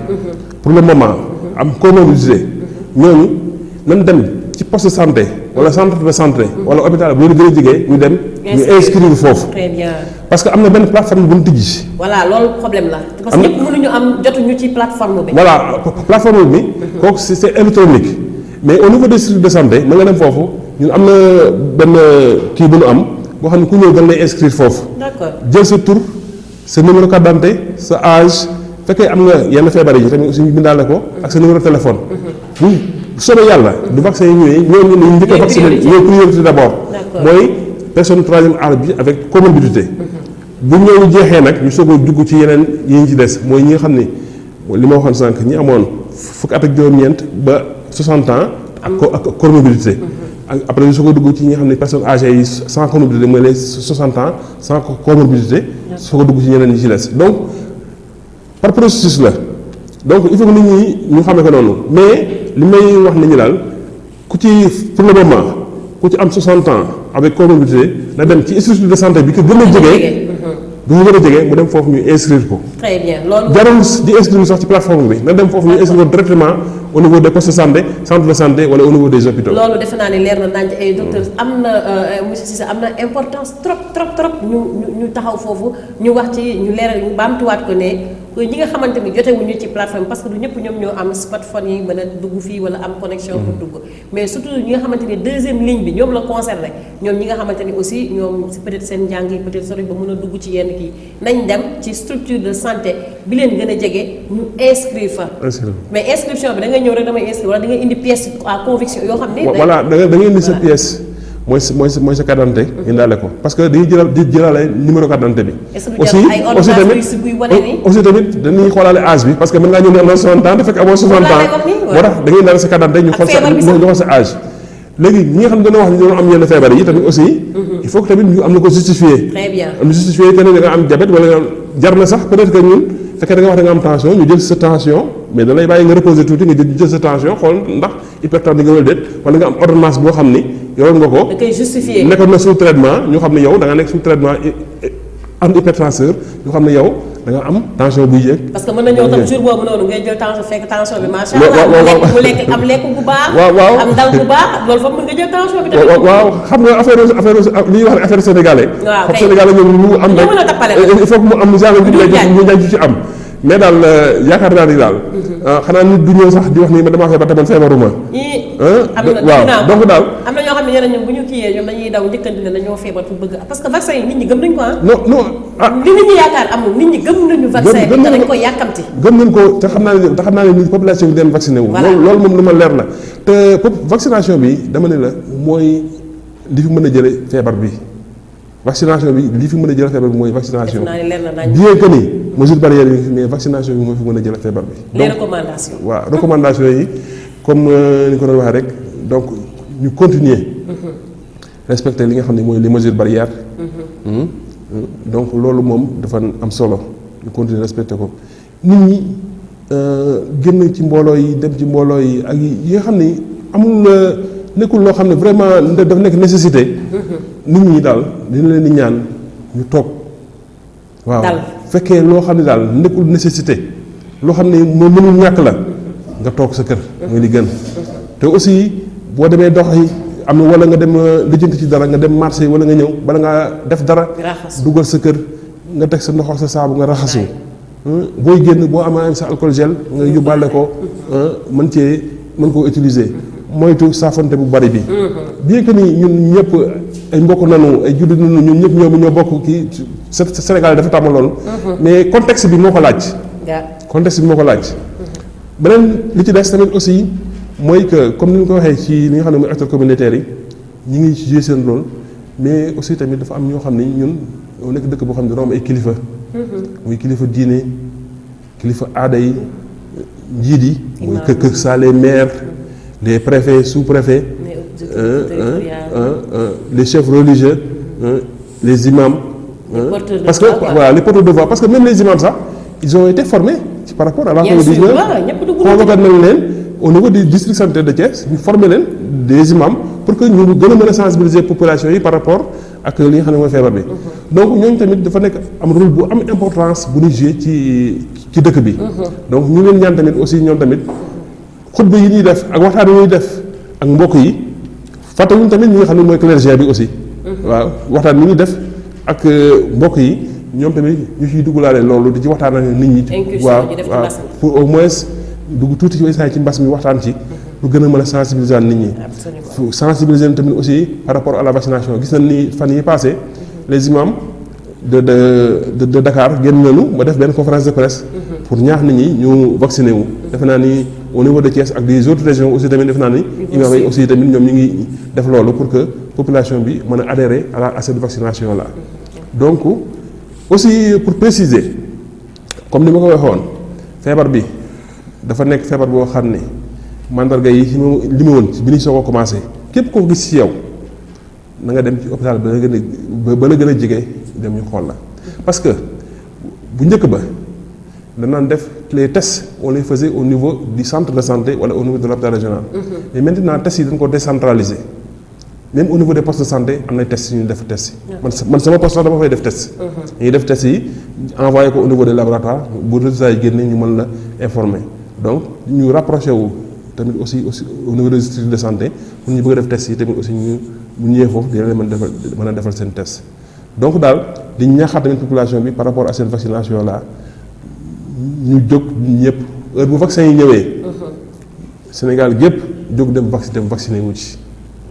[SPEAKER 2] pour le moment am comorbidité ñooñu nan dem ci poste de santé wala centre de santé wala hôpital bu ñu gën a jege ñu dem. ñu inscrire foofu.
[SPEAKER 1] très bien.
[SPEAKER 2] parce que am na benn plateforme bu ñu tijji.
[SPEAKER 1] voilà loolu problème la. parce que ñëpp mënuñu am jotuñu ci plateforme bi.
[SPEAKER 2] voilà plateforme bi. kooku c'est électronique mais au niveau des structures de santé mën nga dem foofu ñun am na benn kii bu ñu am boo xam ne ku ñëw dañ lay inscrire foofu.
[SPEAKER 1] d'accord
[SPEAKER 2] jël sa tur sa numéro carte d'identité sa âge fekkee am nga yenn feebar yi tamit aussi ñu bindaale ko ak sa numéro téléphone. bu soobee yàlla du vaccin yi ñëwee ñooñu ñu njëkk a vacciné ñooy priorité d'abord. mooy personne troisième âge bi avec comorbidité. bu ñooñu jeexee nag ñu soog a dugg ci yeneen yi ñu ci des mooy ñi nga xam ni li ma waxoon sànq ñi amoon fukki at ak juróom-ñeent ba 60 ans. ak comorbidité. après ñu soog a dugg ci ñi nga xam ne personnes âgées yi sans comorbidité mooy les 60 ans sans comorbidité. soog a dugg ci ñeneen ñi ci des donc par processus la donc il faut que nit ñi ñu xamee ko noonu mais li may wax nit ñi daal ku ci pour le moment ku ci am 60 ans avec comorbidité na dem ci structure de santé bi ko gën a jege. bu ñu gën a jege mu dem foofu ñu inscrire ko.
[SPEAKER 1] très bien loolu.
[SPEAKER 2] jarul di inscrire sax ci plateforme bi na dem foofu ñu inscrire ko directement au niveau des postes de santé centre de santé wala au niveau des hôpitaux.
[SPEAKER 1] loolu defe naa ne leer na nañ ci ay docteurs am na monsieur Cissé am na importance trop ñu taxaw foofu ñu wax ci ñu leeral ñu baamtuwaat ko ne ñi nga xamante ni jotewuñu ci plateforme parce que du ñëpp ñoom ñoo am smartphone yi mën a dugg fii wala am connexion pour dugg mais surtout ñi nga xamante ni deuxième ligne bi ñoom la concerné ñoom ñi nga xamante ni aussi ñoom peut-être seen njàng yi peut-être sori ba mën a dugg ci yenn kii nañ dem ci structure de santé bi leen gën a jege ñu inscrire fa. mais inscription bi da ngay ñëw rek damay inscrire wala da ngay indi pièce à conviction yoo xam ne.
[SPEAKER 2] voilà da ngay indi sa pièce. mooy sa carte d'identité indaale ko parce que dañuy jëlaale numéro carte d'identité bi. aussi tamit dañuy xoolaale âge bi parce que mën ngaa ñëw ne am na 60 ans te fekk amoo 60 ans moo tax da ngay indaale sa carte d'identité ñu xool sa âge. léegi ñi nga xam ne dañoo wax ne dañoo am yenn feebar yi tamit aussi. il faut que tamit ñu am na ko justifié.
[SPEAKER 1] très bien
[SPEAKER 2] am justifié que ne da nga am diabète wala jar na sax peut-être que ñun fekkee da nga wax da nga am tension ñu jël sa tension mais da lay bàyyi nga reposer tuuti nga jël sa tension xool ndax hypertension nga wala déet wala nga am ordonnance boo xam ni yoroon nga ko.
[SPEAKER 1] da koy justifié
[SPEAKER 2] nekkoon na sous traitement ñu xam ne yow da nga nekk sous traitement antihypertenseur ñu xam ne yow da nga am tension buy yéeg.
[SPEAKER 1] parce que mën na ñëw tam jour boobu noonu ngay jël tension fekk tension bi macha allah. mu lekk am lekk bu baax.
[SPEAKER 2] waaw
[SPEAKER 1] am dal bu baax loolu foofu mën nga jël tension bi tamit.
[SPEAKER 2] waaw xam nga affaire li ñuy wax affaire sénégalais.
[SPEAKER 1] waaw kay
[SPEAKER 2] xam sénégalais ñoom lu am rek il faut que mu am genre ñu ci am. mais daal yaakaar naa ni daal. xanaa nit du ñëw sax di wax ni ma damaa feebar te man feebaruma. waaw donc daal.
[SPEAKER 1] am na ñoo xam ne ñeneen ñoom bu ñu kiiyee ñoom dañuy daw njëkkante ne dañoo feebar pour bëgg parce que vaccin yi nit ñi gëm nañu ko ah.
[SPEAKER 2] non
[SPEAKER 1] li nit ñi yaakaar amul nit ñi gëm nañu vaccin bi te dañ ko yàkkamti.
[SPEAKER 2] gëm nañ ko te xam naa ne ni population bi dem vacciné wu. loolu moom lu ma leer la te vaccination bi dama ne la mooy li fi mën a jële feebar bi. vaccination bi li fi mën a jël feebar bi mooy vaccination bien que ni mesure barrière yi mais vaccination bi moo fi mën a jël feebar bi.
[SPEAKER 1] les recommandations.
[SPEAKER 2] waaw recommandations yi comme ni ko doon waxee rek donc ñu continuer. respecter li nga xam ne mooy les mesures barrières. donc loolu moom dafa am solo ñu continuer respecter ko nit ñi génn ci mbooloo yi dem ci mbooloo yi ak yi nga xam ni amul. nekkul loo xam ne vraiment dafa nekk nécessité. nit ñi daal dina leen di ñaan ñu toog. waaw fekkee loo xam ne daal nekkul nécessité loo xam ne moo mënul ñàkk la nga toog sa kër. mooy li gën te aussi boo demee dox yi am na wala nga dem lijjanti ci dara nga dem marché wala nga ñëw bala ngaa def dara. dugal sa kër nga teg sa ndox ak sa saabu nga raxasu. booy génn boo amee sa alcool gel nga yóbbaale ko mën koo utiliser. moytu saafante bu bari bi. bien que ni ñun ñëpp ay mbokk nanu ay jullit nanu ñun ñëpp ñoo bokk kii Sénégal dafa tàmm loolu. mais contexte bi moo ko laaj. contexte bi moo ko laaj. beneen li ci des tamit aussi mooy que comme ni ñu ko waxee ci li nga xam ne mooy acteurs communautaires yi ñu ngi jouer seen rôle mais aussi tamit dafa am ñoo xam ne ñun ñoo nekk dëkk boo xam ne dañoo am ay kilifa. muy kilifa diine kilifa aada yi njiit yi. muy kër saa les maires. les préfets sous-préfets les chefs religieux les imams parce que voilà les porteurs de voix parce que même les imams ça ils ont été formés par rapport à la Covid-19 convoqué nañ leen au niveau du district sanitaire de Thiès ñu former leen des imams pour que ñu gën a mën a sensibiliser population yi par rapport ak li nga xam ne mooy feebar bi donc ñooñu tamit dafa nekk am rôle bu am importance bu ñu joué ci dëkk bi donc ñu leen ñaan tamit aussi ñoom tamit xutba yi ñuy def ak waxtaan yi ñuy def ak mbokk yi fàttewuñu tamit ñi nga xam ne mooy clergé bi aussi waaw waxtaan yi ñuy def ak mbokk yi ñoom tamit ñu ciy duggalaale loolu di ci waxtaan ak nit ñi waaw pour au moins dugg tuuti ci mbas mi waxtaan ci lu gën a mën a sensibiliser nit ñi sensibiliser tamit aussi par rapport à la vaccination gis nañ ni fan yi passé les imams de Dakar génn nañu ma def benn conférence de presse pour ñaax nit ñi ñu vacciné wu defe naa ni au niveau de Thiès ak des autres régions aussi tamit defe naa ni imam yi aussi tamit ñoom ñu ngi def loolu pour que population bi mën a adhérer à cette vaccination là donc aussi pour préciser comme ni ma ko waxoon feebar bi dafa nekk feebar boo xam ne mandarga yi li ma woon bi ñu soog a commencé képp koo gis ci yow na nga dem ci hôpital ba la gën a jege dem ñu xool la parce que bu njëkk ba danaan def les tests on les faisait au niveau du centre de santé wala au niveau de l'hôpital régional mais maintenant tests yi dañ ko décentraliser même au niveau des postes de santé am na tests yu ñu def tests yi man sama poste sax dama fay def test ñuy def tests yi envoyé ko au niveau des laboratoires bu résultats yi génne ñu mën la informer donc ñu rapproché wu tamit aussi au niveau des districts de santé pour ñu bëgg a def test yi tamit aussi ñu bu ñëwee foofu dina leen mën a defal seen test donc daal di ñaaxaat tamit population bi par rapport à cette vaccination là ñu jóg ñëpp heure bu vaccin yi ñëwee Sénégal gépp jóg dem vacciné wu ci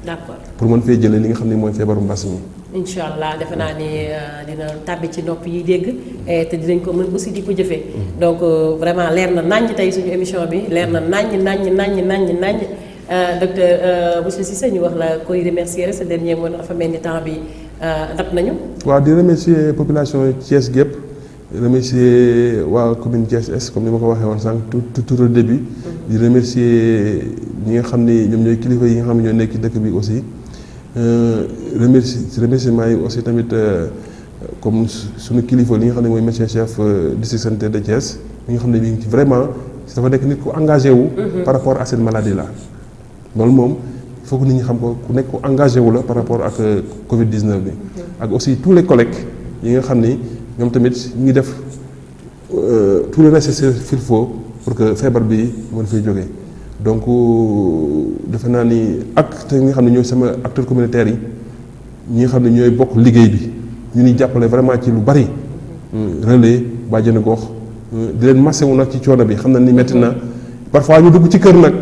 [SPEAKER 1] d'accord
[SPEAKER 2] pour mën fee jëlee li nga xam ne mooy feebaru mbas mi
[SPEAKER 1] incha allah defe naa ni dina tàbbi ci nopp yi dégg te dinañ ko mën aussi di ko jëfee donc vraiment leer na naññ tey suñu émission bi leer na naññ docteur monsieur Cissé ñu wax la koy remercier rek sa dernier mot dafa mel ni temps bi dab nañu. waaw
[SPEAKER 2] di remercier population Thiès gépp remercier waa commune Thiès Est comme ni ma ko waxee woon sànq tout au début. di remercier ñi nga xam ni ñoom ñooy kilifa yi nga xam ne ñoo nekk ci dëkk bi aussi remerciement yi aussi tamit comme suñu kilifa li nga xam ne mooy médecin chef district sanitaire de Thiès mi nga xam ne mi ngi ci vraiment dafa nekk nit ku engagé wu. par rapport à cette maladie là. loolu moom il faut que nit ñi xam ko ku nekk ku engagé wu la par rapport ak Covid 19 bi. ak aussi tous les collègues yi nga xam ni ñoom tamit ñu ngi def tout le nécessaire qu'il faut pour que feebar bi mën fay jógee donc defe naa ni ak te nga xam ne ñooy sama acteurs communautaires yi ñi nga xam ne ñooy bokk liggéey bi ñu ni jàppale vraiment ci lu bari relais bàjjenu gox di leen masewu nag ci coono bi xam na ni metti na parfois ñu dugg ci kër nag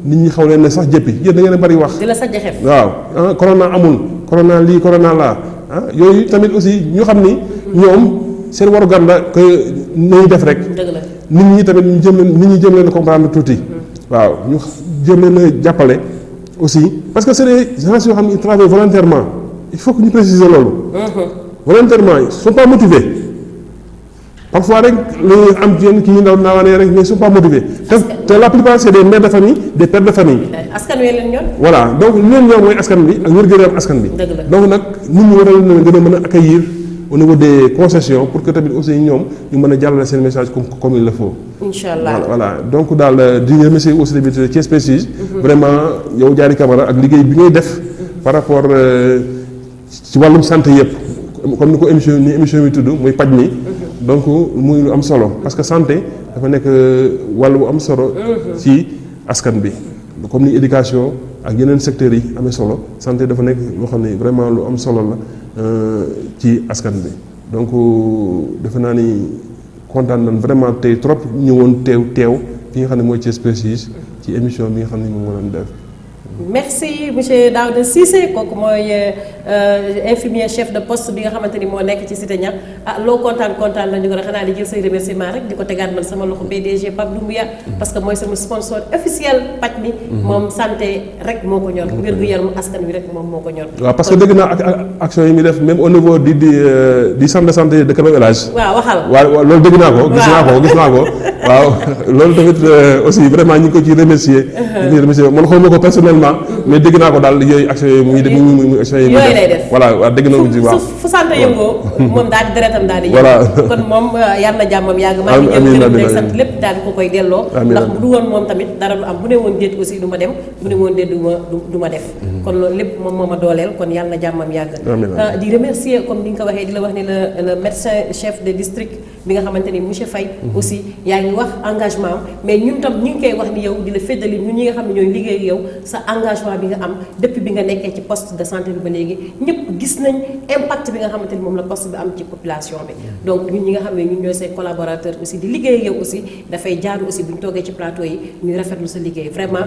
[SPEAKER 2] nit ñi xaw leen ne sax jëppi yéen da ngeen a bari wax.
[SPEAKER 1] di la sa jaxef
[SPEAKER 2] waaw corona amul corona lii corona laa yooyu tamit aussi ñu xam ni ñoom seen waru gan la que nañu def rek.
[SPEAKER 1] dëgg la
[SPEAKER 2] nit ñi tamit ñu jëm leen a comprendre tuuti. waaw ñu jëm leen a jàppale aussi parce que c'est des gens yoo xam ne ils travaillent volontairement il faut que ñu préciser loolu. volontairement ils sont pas motivés. parfois rek lu am yenn kii ñu ndaw naawaanee rek mais ils sont pas motivés te la plupart c'est des mères de famille des pères de famille.
[SPEAKER 1] askan wi leen ñor.
[SPEAKER 2] voilà donc li leen ñor mooy askan bi ak wér-gu-yaram askan bi. donc nag nit ñi war a leen gën a mën a accueillir au niveau des concessions pour que tamit aussi ñoom ñu mën a jàllale seen message comme il le faut.
[SPEAKER 1] incha allah
[SPEAKER 2] voilà donc daal di remercier aussi tamit Thiès Prestige. vraiment yow Diary Camara ak liggéey bi ngay def par rapport ci wàllum santé yëpp comme ni ko émission bi tudd muy paj mi. donc muy lu am solo parce que santé dafa nekk wàll bu am solo ci askan bi comme ni éducation ak yeneen secteurs yi amee solo santé dafa nekk loo xam ne vraiment lu am solo la ci askan bi donc defe naa ni kontaan nañ vraiment tey trop ñëwoon teew fi nga xam ne mooy Thiès Prestige ci émission bi nga xam ne moom moo doon def
[SPEAKER 1] merci monsieur Daouda Cissé kooku mooy infirmier chef de poste bi nga xamante ni moo nekk ci Cité Niax loo kontaan la ñu ko xanaa di jël say remerciement rek di ko tegaat man sama loxo PDG Pape Doumbia parce que mooy sama sponsor officiel paj mi moom santé rek moo ko ñor wér-gu-yaramu askan wi rek moom moo ko ñor.
[SPEAKER 2] waaw parce que dégg naa action yi muy def même au niveau du centre de santé de Keur Village.
[SPEAKER 1] waaw waxal
[SPEAKER 2] waaw loolu dégg naa ko. gis naa ko waaw loolu tamit aussi vraiment ñu ngi ko ciy remercier. ñu remercier man xawma ko personnellement. mais dégg naa ko daal yooyu action yooyu muy action yi.
[SPEAKER 1] yooyu lay def
[SPEAKER 2] voilà waaw dégg na ko ci waaw.
[SPEAKER 1] fu santé yëngoo moom daal di deretam daal di yëngu.
[SPEAKER 2] voilà
[SPEAKER 1] kon moom yar na jàmmam yàgg. maa ngi jël day sant lépp daal di ko koy delloo. ndax bu du woon moom tamit dara du am bu ne woon déet aussi du ma dem bu ne woon déet du ma def. kon loolu lépp moom moo ma dooleel kon yàlla na jàmmam yàgg. di remercier comme ni nga ko waxee di la wax ne le médecin chef de district bi nga xamante ni monsieur Faye aussi yaa ngi wax engagement mais ñun tam ñu ngi koy wax ni yow di la féddali ñun ñi nga xam ne ñooy liggéey yow sa engagement bi nga am depuis bi nga nekkee ci poste de santé bi ba léegi ñëpp gis nañ impact bi nga xamante ni moom la poste bi am ci population bi donc ñun ñi nga xam ne ñun ñooy say collaborateurs aussi di liggéey yow aussi dafay jaadu aussi bu ñu toogee ci plateau yi ñuy rafetlu sa liggéey vraiment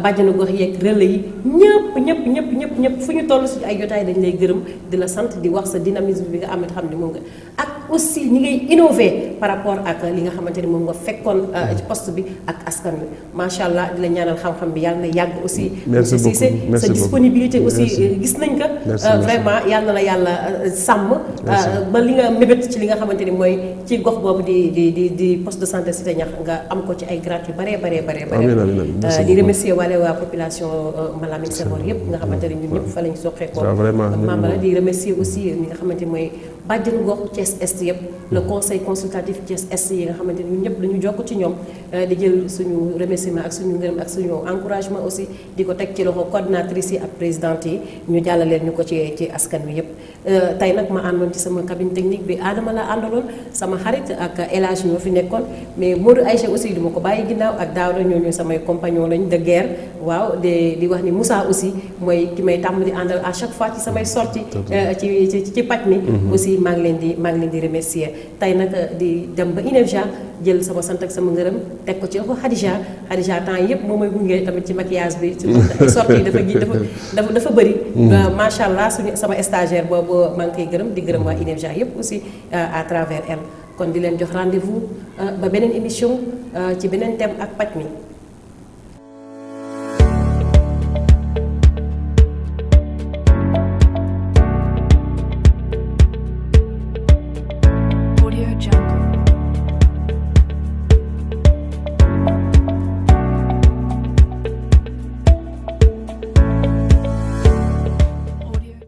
[SPEAKER 1] bàjjenu gox yeeg relais yi ñëpp fu ñu toll suñu ay jotaay dañ lay gërëm di la sant di wax sa dynamisme bi nga am xam ne moom nga ak aussi ñi ngay innover par rapport ak li nga xamante ni moom nga fekkoon ci poste bi ak askan wi macha allah di la ñaanal xam-xam bi yàlla na yàgg aussi.
[SPEAKER 2] merci beaucoup
[SPEAKER 1] Cissé sa disponibilité aussi gis nañ ko. vraiment yàlla na la yàlla sàmm. ba li nga mébét ci li nga xamante ni mooy ci gox boobu di poste de santé Cité Niax nga am ko ci ay grades yu baree. di remercier wale waa population Malamine Senghor yëpp nga xamante ni ñun ñëpp fa lañ soqeekoo. maam la di remercier aussi ñi nga xamante ni mooy bàjjenu gox Thiès Est yëpp le conseil consultatif Thiès Est yi nga xamante ni ñun ñëpp dañu jokk ci ñoom di jël suñu remerciement ak suñu ngërëm ak suñu encouragement aussi di ko teg ci loxo coordinatrice yi ak présidente yi ñu jàllaleen ñu ko ci askan wi yëpp tey nag ma àndoon ci sama cabine technique bi Adama la àndaloon sama xarit ak El Hadj ñoo fi nekkoon mais Modou Aïcha aussi duma ko bàyyi ginnaaw ak Daouda ñooñu samay compagnon lañ de guerre waaw di wax ni Moussa aussi mooy ki may tàmm di àndal à chaque fois ci samay sorties ci paj mi aussi maa ngi leen di remercier tey nag di dem ba INEFJA jël sama sant ak sama ngërëm teg ko ci loxo Khadija temps yëpp moom mooy gunge tamit ci maquillage bi ci sorties yi dafa bëri macha allah sama stagiaire boobu maa ngi koy gërëm di gërëm waa INEFJA yëpp aussi à travers elle kon di leen jox rendez-vous ba beneen émission ci beneen thème ak paj mi